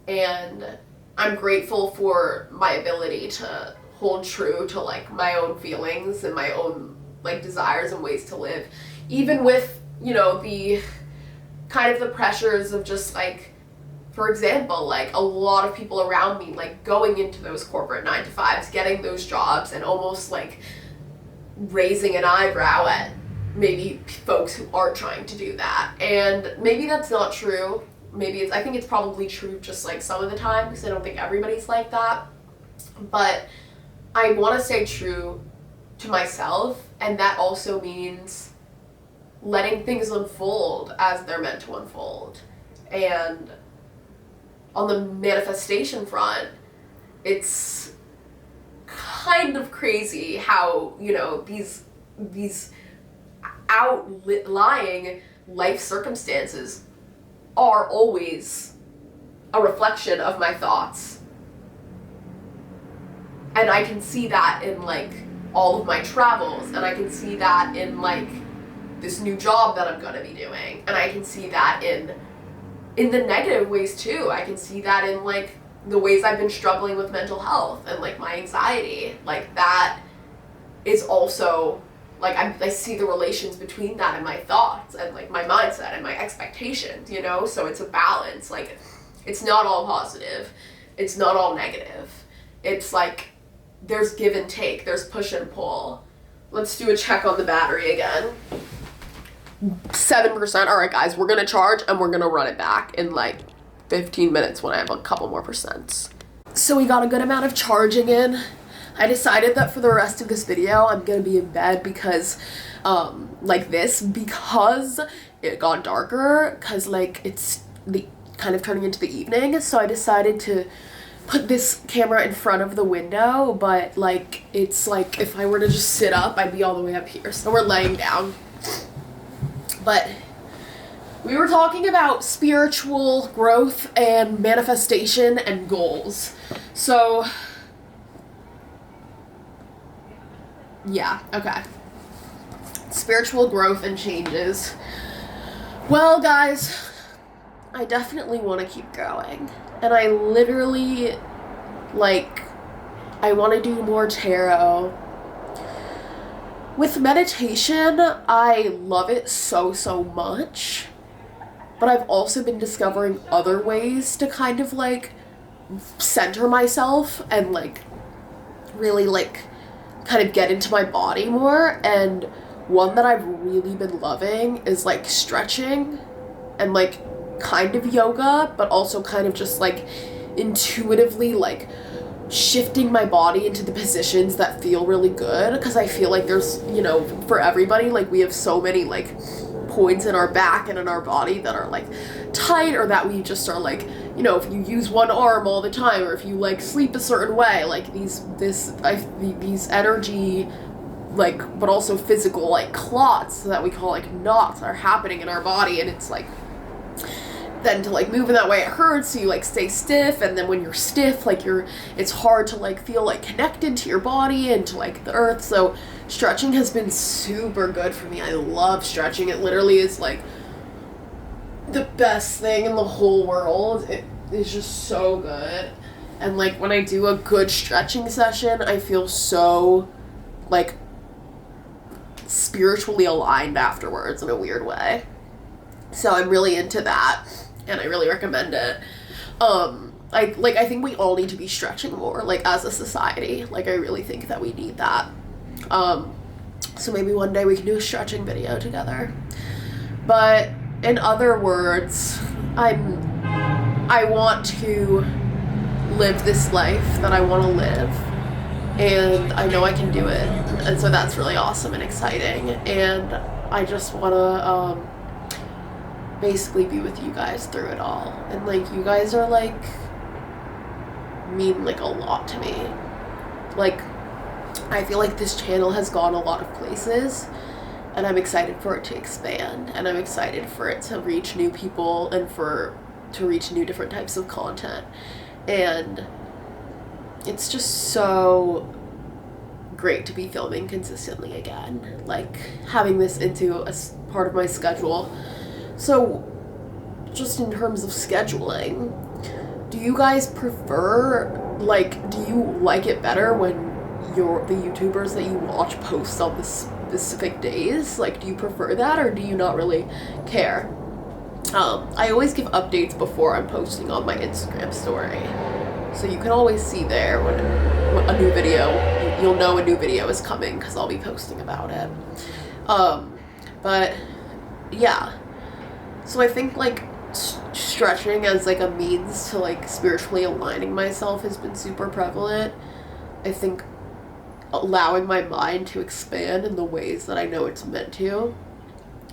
and I'm grateful for my ability to hold true to like my own feelings and my own like desires and ways to live, even with, you know, the kind of the pressures of just like, for example, like a lot of people around me like going into those corporate 9-to-5s, getting those jobs, and almost like raising an eyebrow at maybe folks who aren't trying to do that. And maybe that's not true. Maybe I think it's probably true just like some of the time, because I don't think everybody's like that. But I want to stay true to myself, and that also means letting things unfold as they're meant to unfold. And on the manifestation front, it's kind of crazy how, you know, these outlying life circumstances are always a reflection of my thoughts. And I can see that in like all of my travels, and I can see that in like this new job that I'm gonna be doing, and I can see that in the negative ways too. I can see that in like the ways I've been struggling with mental health and like my anxiety. Like that is also like I see the relations between that and my thoughts and like my mindset and my expectations, you know? So it's a balance. Like it's not all positive, it's not all negative. It's like there's give and take, there's push and pull. Let's do a check on the battery again. 7%. All right, guys, we're gonna charge and we're gonna run it back in like 15 minutes when I have a couple more percents. So we got a good amount of charging in. I decided that for the rest of this video, I'm gonna be in bed because, because it got darker, because like it's kind of turning into the evening. So I decided to put this camera in front of the window, but like it's like if I were to just sit up, I'd be all the way up here. So we're laying down. But we were talking about spiritual growth and manifestation and goals. So, yeah, okay. Spiritual growth and changes. Well, guys, I definitely want to keep going. And I literally, like, I want to do more tarot. With meditation, I love it so, so much. But I've also been discovering other ways to kind of, like, center myself and, like, really, like, kind of get into my body more. And one that I've really been loving is, like, stretching and, like, kind of yoga, but also kind of just, like, intuitively, like, shifting my body into the positions that feel really good, because I feel like there's, you know, for everybody, like, we have so many, like, points in our back and in our body that are, like, tight, or that we just are, like, you know, if you use one arm all the time, or if you, like, sleep a certain way, like, these energy, like, but also physical, like, clots that we call, like, knots are happening in our body, and it's, like, then to, like, move in that way it hurts, so you, like, stay stiff, and then when you're stiff, like, it's hard to, like, feel, like, connected to your body and to, like, the earth. So stretching has been super good for me. I love stretching. It literally is, like, the best thing in the whole world. It is just so good. And, like, when I do a good stretching session, I feel so, like, spiritually aligned afterwards in a weird way. So I'm really into that, and I really recommend it. I think we all need to be stretching more, like, as a society. Like, I really think that we need that. So maybe one day we can do a stretching video together. But in other words, I want to live this life that I want to live, and I know I can do it. And so that's really awesome and exciting. And I just want to, basically be with you guys through it all. And, like, you guys are, like, mean, like, a lot to me. Like, I feel like this channel has gone a lot of places, and I'm excited for it to expand, and I'm excited for it to reach new people and to reach new different types of content. And it's just so great to be filming consistently again, like, having this into a part of my schedule. So, just in terms of scheduling, do you guys prefer, like, do you like it better when the YouTubers that you watch post on the specific days? Like, do you prefer that, or do you not really care? I always give updates before I'm posting on my Instagram story, so you can always see there when a new video, you'll know a new video is coming, because I'll be posting about it. But, yeah. So I think, like, stretching as, like, a means to, like, spiritually aligning myself has been super prevalent. I think allowing my mind to expand in the ways that I know it's meant to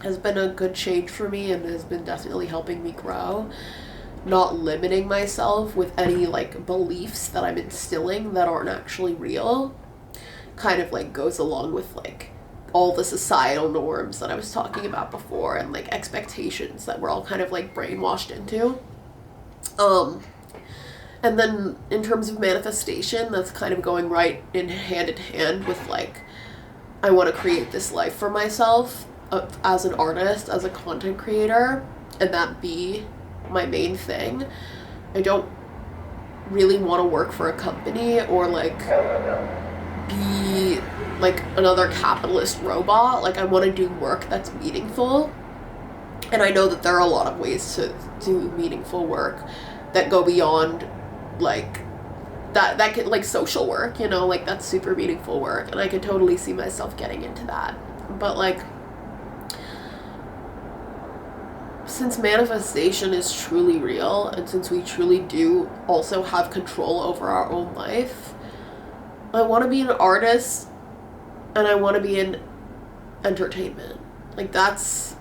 has been a good change for me, and has been definitely helping me grow. Not limiting myself with any, like, beliefs that I'm instilling that aren't actually real kind of, like, goes along with, like, all the societal norms that I was talking about before, and, like, expectations that we're all kind of, like, brainwashed into. And then in terms of manifestation, that's kind of going right in hand in hand with, like, I want to create this life for myself as an artist, as a content creator, and that be my main thing. I don't really want to work for a company or, like, be, like, another capitalist robot. Like, I want to do work that's meaningful, and I know that there are a lot of ways to do meaningful work that go beyond, like, that can, like, social work, you know, like, that's super meaningful work, and I can totally see myself getting into that. But, like, since manifestation is truly real, and since we truly do also have control over our own life, I want to be an artist, and I want to be in entertainment. Like, those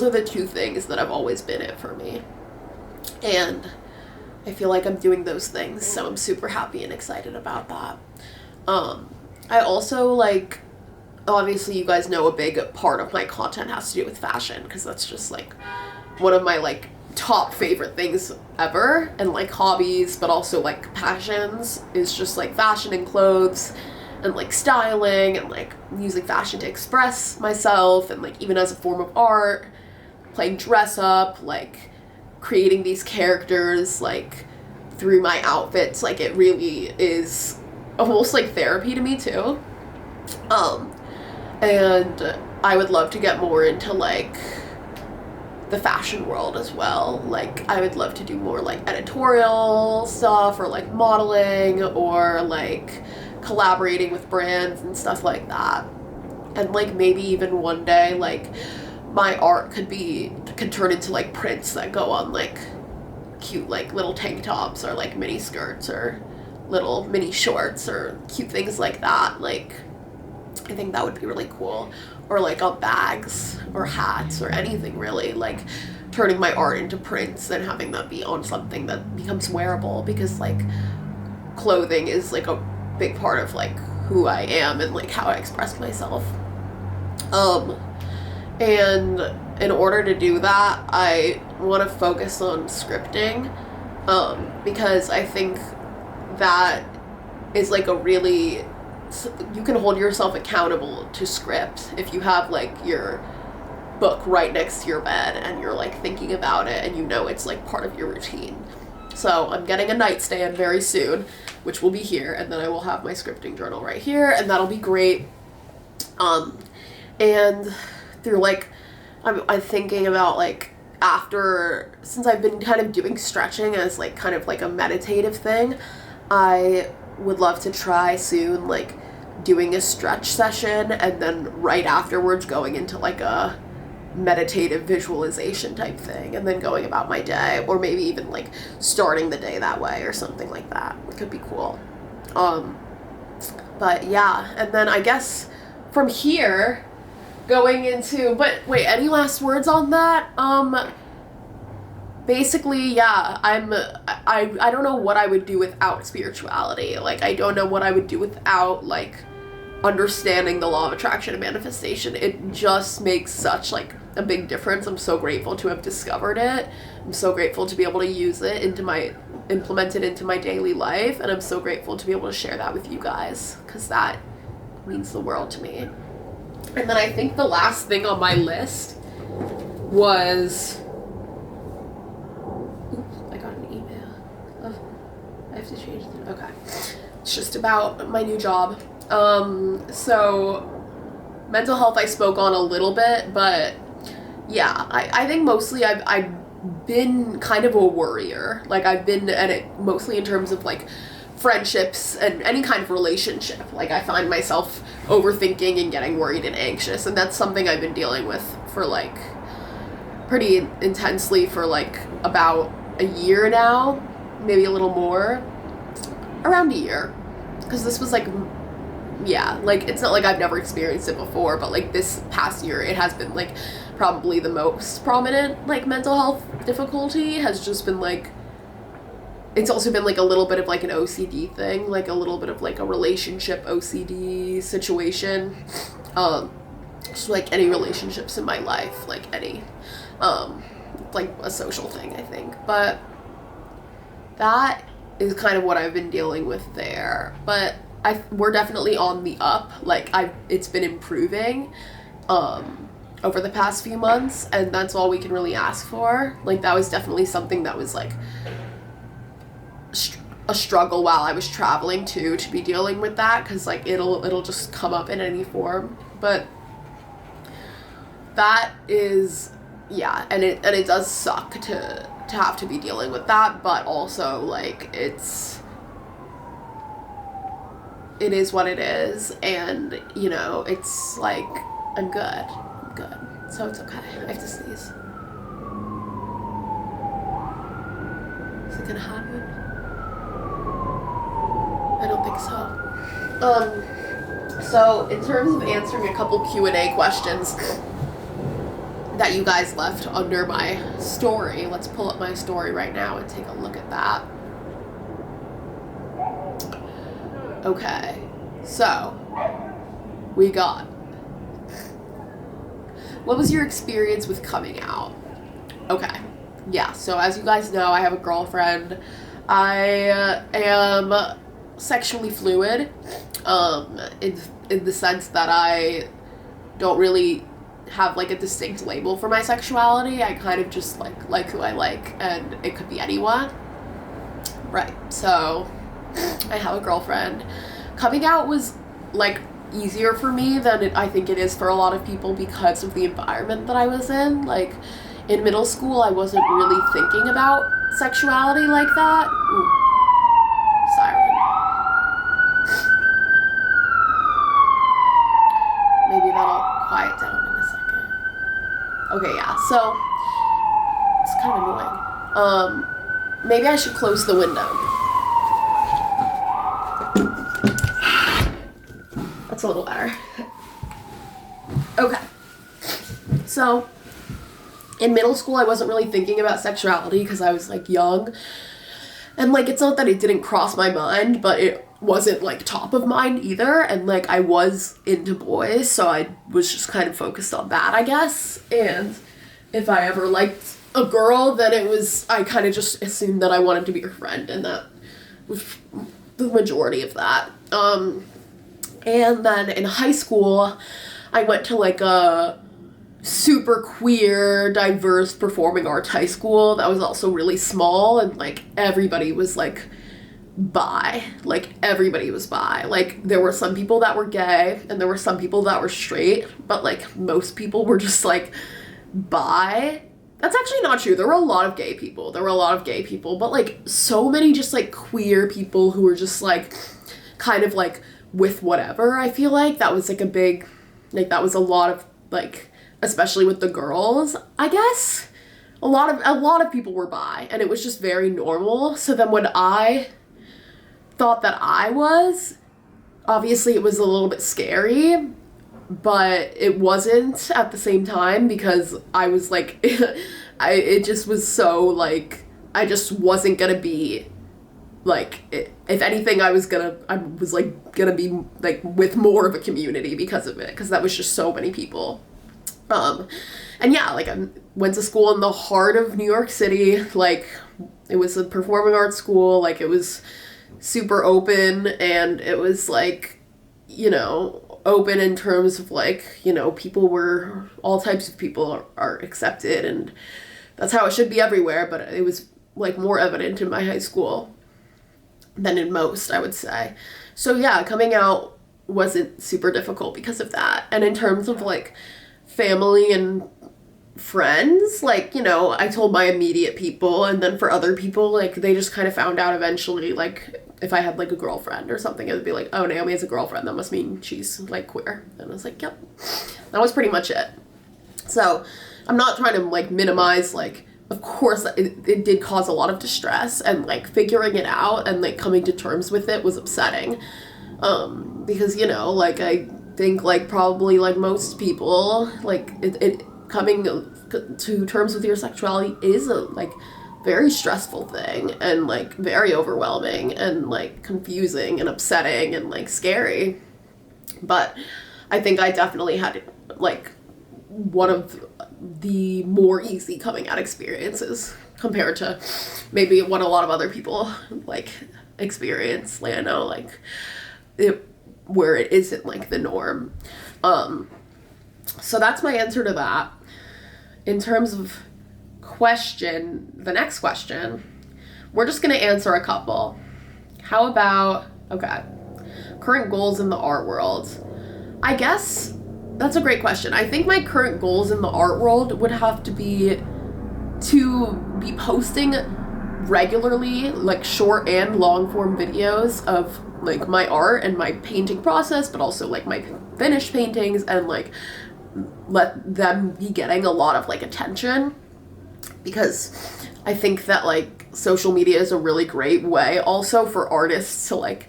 are the two things that have always been it for me. And I feel like I'm doing those things, so I'm super happy and excited about that. I also, like, obviously you guys know a big part of my content has to do with fashion, because that's just like one of my like top favorite things ever, and like hobbies, but also like passions, is just like fashion and clothes and like styling and like using fashion to express myself, and like even as a form of art, playing dress up, like creating these characters like through my outfits. Like it really is almost like therapy to me too. And I would love to get more into like the fashion world as well. Like I would love to do more like editorial stuff, or like modeling, or like collaborating with brands and stuff like that. And like maybe even one day like my art could turn into like prints that go on like cute like little tank tops, or like mini skirts, or little mini shorts, or cute things like that. Like I think that would be really cool. Or like on bags or hats or anything really, like turning my art into prints and having that be on something that becomes wearable, because like clothing is like a big part of like who I am and like how I express myself. And in order to do that, I want to focus on scripting, because I think that is like a really, you can hold yourself accountable to script if you have like your book right next to your bed and you're like thinking about it and you know it's like part of your routine. So I'm getting a nightstand very soon, which will be here, and then I will have my scripting journal right here, and that'll be great. And through like, I'm thinking about like since I've been kind of doing stretching as like kind of like a meditative thing, I would love to try soon like doing a stretch session and then right afterwards going into like a meditative visualization type thing, and then going about my day, or maybe even like starting the day that way or something like that. It could be cool. But yeah, and then I guess from here going into, but wait, any last words on that? Basically, yeah, I don't know what I would do without spirituality. Like, I don't know what I would do without, like, understanding the law of attraction and manifestation. It just makes such, like, a big difference. I'm so grateful to have discovered it. I'm so grateful to be able to use it implement it into my daily life, and I'm so grateful to be able to share that with you guys, because that means the world to me. And then I think the last thing on my list was... I have to change it. Okay. It's just about my new job. So mental health I spoke on a little bit, but yeah, I think mostly I've been kind of a worrier. Like I've been at it mostly in terms of like friendships and any kind of relationship. Like I find myself overthinking and getting worried and anxious, and that's something I've been dealing with for like pretty intensely for like about a year now. Maybe a little more, around a year, because this was like, yeah, like it's not like I've never experienced it before, but like this past year it has been like probably the most prominent like mental health difficulty has just been like, it's also been like a little bit of like an OCD thing, like a little bit of like a relationship OCD situation, just like any relationships in my life, like any, like a social thing I think, but that is kind of what I've been dealing with there. But we're definitely on the up. Like it's been improving over the past few months, and that's all we can really ask for. Like that was definitely something that was like a struggle while I was traveling too, to be dealing with that, because like it'll just come up in any form. But that is, yeah, and it does suck to have to be dealing with that, but also like it is what it is, and you know, it's like I'm good, so it's okay. I have to sneeze. Is it gonna happen? I don't think so. So in terms of answering a couple Q&A questions that you guys left under my story, let's pull up my story right now and take a look at that. Okay, so we got What was your experience with coming out? Okay. Yeah, so as you guys know, I have a girlfriend. I am sexually fluid, in the sense that I don't really have like a distinct label for my sexuality. I kind of just like who I like, and it could be anyone. Right. So I have a girlfriend. Coming out was like easier for me than I think it is for a lot of people because of the environment that I was in. Like in middle school, I wasn't really thinking about sexuality like that. Ooh. Siren. Maybe that'll quiet down in a second. Okay, yeah, so it's kind of annoying. Maybe I should close the window. That's a little better. Okay. So in middle school, I wasn't really thinking about sexuality because I was like young. And like, it's not that it didn't cross my mind, but it wasn't like top of mind either. And like, I was into boys, so I was just kind of focused on that, I guess. And if I ever liked a girl, then I kind of just assumed that I wanted to be her friend, and that was the majority of that. And then in high school, I went to like a super queer, diverse performing arts high school that was also really small, and like everybody was like bi. Like everybody was bi. Like there were some people that were gay and there were some people that were straight, but like most people were just like bi. That's actually not true. There were a lot of gay people. But like so many just like queer people who were just like kind of like with whatever. I feel like that was like a big, like that was a lot of like, especially with the girls, I guess. A lot of people were bi, and it was just very normal. So then when I thought that I was, obviously it was a little bit scary, but it wasn't at the same time, because I was like, it just was so like, I just wasn't gonna be like, if anything, I was like gonna be like with more of a community because of it, because that was just so many people. And yeah, like I went to school in the heart of New York City. Like it was a performing arts school. Like it was super open, and it was like, you know, open in terms of like, you know, all types of people are accepted, and that's how it should be everywhere. But it was like more evident in my high school than in most, I would say. So yeah, coming out wasn't super difficult because of that. And in terms of like family and friends, like, you know, I told my immediate people, and then for other people, like, they just kind of found out eventually, like, if I had like a girlfriend or something, it would be like, oh, Naomi has a girlfriend, that must mean she's like queer. And I was like, yep. That was pretty much it. So I'm not trying to like minimize, like, of course it did cause a lot of distress, and like figuring it out and like coming to terms with it was upsetting, because, you know, like I think like probably like most people, like it coming to terms with your sexuality is a like very stressful thing, and like very overwhelming, and like confusing and upsetting and like scary. But I think I definitely had like one of the more easy coming out experiences compared to maybe what a lot of other people like experience, like, I know, like it, where it isn't like the norm. So that's my answer to that. In terms of the next question, we're just gonna answer a couple. How about, okay, current goals in the art world? I guess that's a great question. I think my current goals in the art world would have to be posting regularly, like short and long form videos of like my art and my painting process, but also like my finished paintings, and like let them be getting a lot of like attention, because I think that like social media is a really great way also for artists to like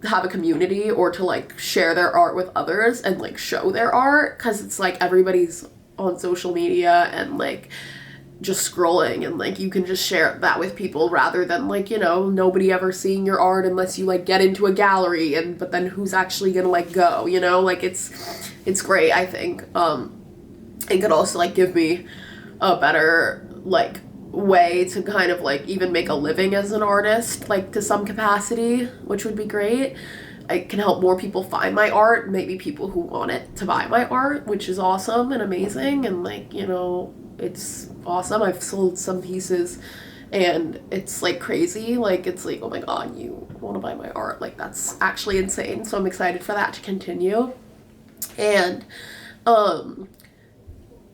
have a community, or to like share their art with others and like show their art, because it's like everybody's on social media and like just scrolling, and like you can just share that with people, rather than like, you know, nobody ever seeing your art unless you like get into a gallery, but then who's actually gonna like go, you know, like it's great, I think. it could also like give me a better like way to kind of like even make a living as an artist, like to some capacity, which would be great. I can help more people find my art, maybe people who want it to buy my art, which is awesome and amazing, and like, you know, it's awesome. I've sold some pieces and it's like crazy, like it's like, oh my god, you want to buy my art, like that's actually insane. So I'm excited for that to continue. And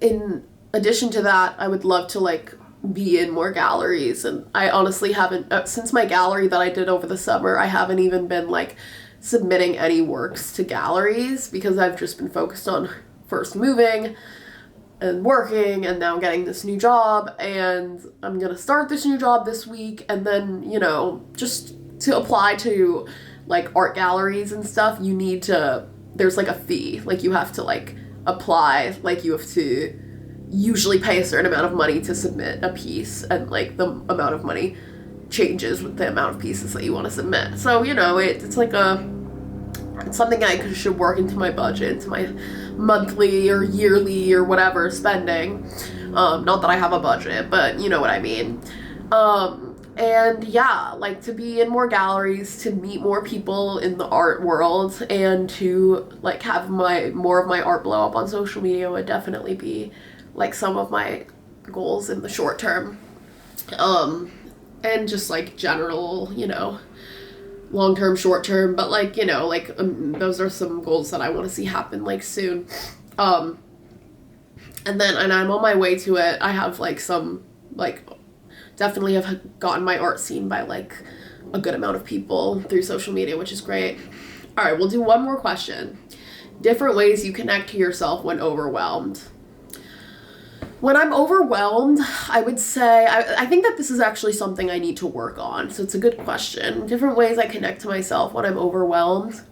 in addition to that, I would love to like be in more galleries, and I honestly haven't since my gallery that I did over the summer, I haven't even been like submitting any works to galleries because I've just been focused on first moving and working and now getting this new job, and I'm gonna start this new job this week, and then, you know, just to apply to like art galleries and stuff, you need to, there's like a fee, like you have to like apply, like you have to usually pay a certain amount of money to submit a piece, and like the amount of money changes with the amount of pieces that you want to submit. So, you know, it's like it's something I should work into my budget, into my monthly or yearly or whatever spending. Not that I have a budget, but you know what I mean. And yeah, like to be in more galleries, to meet more people in the art world, and to like have more of my art blow up on social media would definitely be like some of my goals in the short term. And just like general, you know, long term, short term, but like, you know, like those are some goals that I want to see happen like soon. And I'm on my way to it. I have like some, like, definitely have gotten my art seen by like a good amount of people through social media, which is great. All right, we'll do one more question. Different ways you connect to yourself when overwhelmed. When I'm overwhelmed, I would say, I think that this is actually something I need to work on, so it's a good question. Different ways I connect to myself when I'm overwhelmed.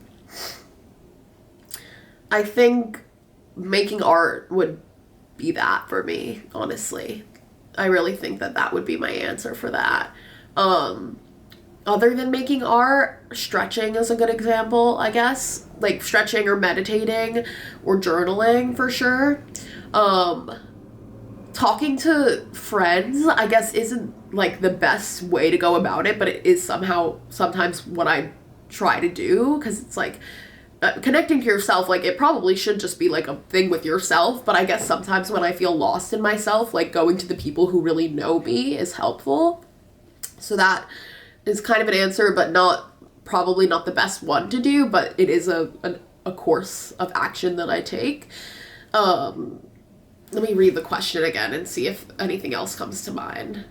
I think making art would be that for me, honestly. I really think that that would be my answer for that. Other than making art, stretching is a good example, I guess. Like stretching or meditating or journaling for sure. Talking to friends, I guess, isn't like the best way to go about it, but it is sometimes what I try to do, because it's like connecting to yourself, like it probably should just be like a thing with yourself, but I guess sometimes when I feel lost in myself, like going to the people who really know me is helpful. So that is kind of an answer, but probably not the best one to do, but it is a course of action that I take. Let me read the question again and see if anything else comes to mind.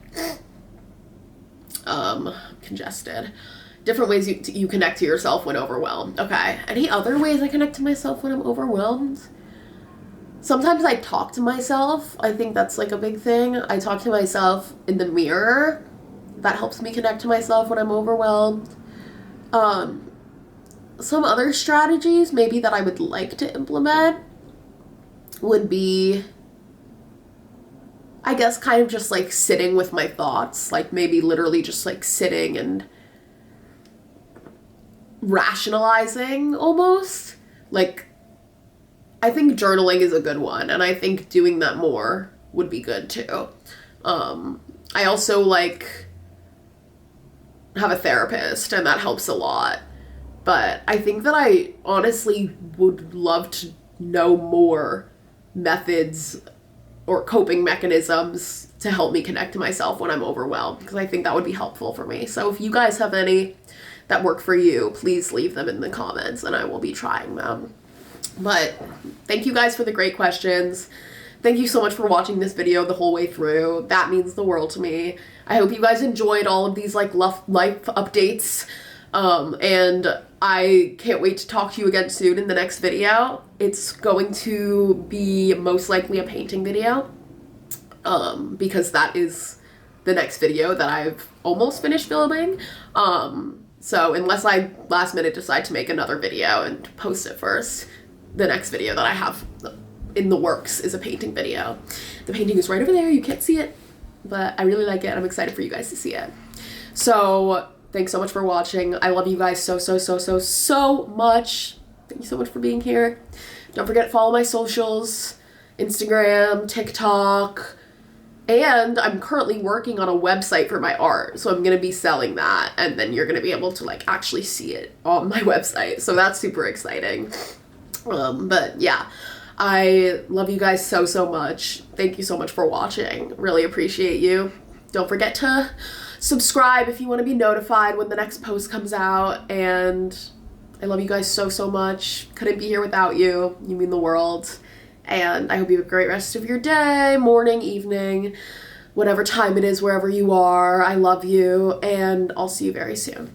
Congested. Different ways you connect to yourself when overwhelmed. Okay. Any other ways I connect to myself when I'm overwhelmed? Sometimes I talk to myself. I think that's like a big thing. I talk to myself in the mirror. That helps me connect to myself when I'm overwhelmed. Some other strategies maybe that I would like to implement would be, I guess, kind of just like sitting with my thoughts, like maybe literally just like sitting and rationalizing almost. Like, I think journaling is a good one, and I think doing that more would be good too. I also like have a therapist, and that helps a lot. But I think that I honestly would love to know more methods or coping mechanisms to help me connect to myself when I'm overwhelmed, because I think that would be helpful for me. So if you guys have any that work for you, please leave them in the comments and I will be trying them. But thank you guys for the great questions. Thank you so much for watching this video the whole way through. That means the world to me. I hope you guys enjoyed all of these like life updates. And I can't wait to talk to you again soon in the next video. It's going to be most likely a painting video, because that is the next video that I've almost finished filming. So unless I last minute decide to make another video and post it first, the next video that I have in the works is a painting video. The painting is right over there. You can't see it, but I really like it. I'm excited for you guys to see it. So thanks so much for watching. I love you guys so much. Thank you so much for being here. Don't forget to follow my socials. Instagram, TikTok, and I'm currently working on a website for my art. So I'm going to be selling that, and then you're going to be able to like actually see it on my website. So that's super exciting. But yeah, I love you guys so, so much. Thank you so much for watching. Really appreciate you. Don't forget to subscribe if you want to be notified when the next post comes out. And I love you guys so, so much. Couldn't be here without you. You mean the world. And I hope you have a great rest of your day, morning, evening, whatever time it is, wherever you are. I love you, and I'll see you very soon.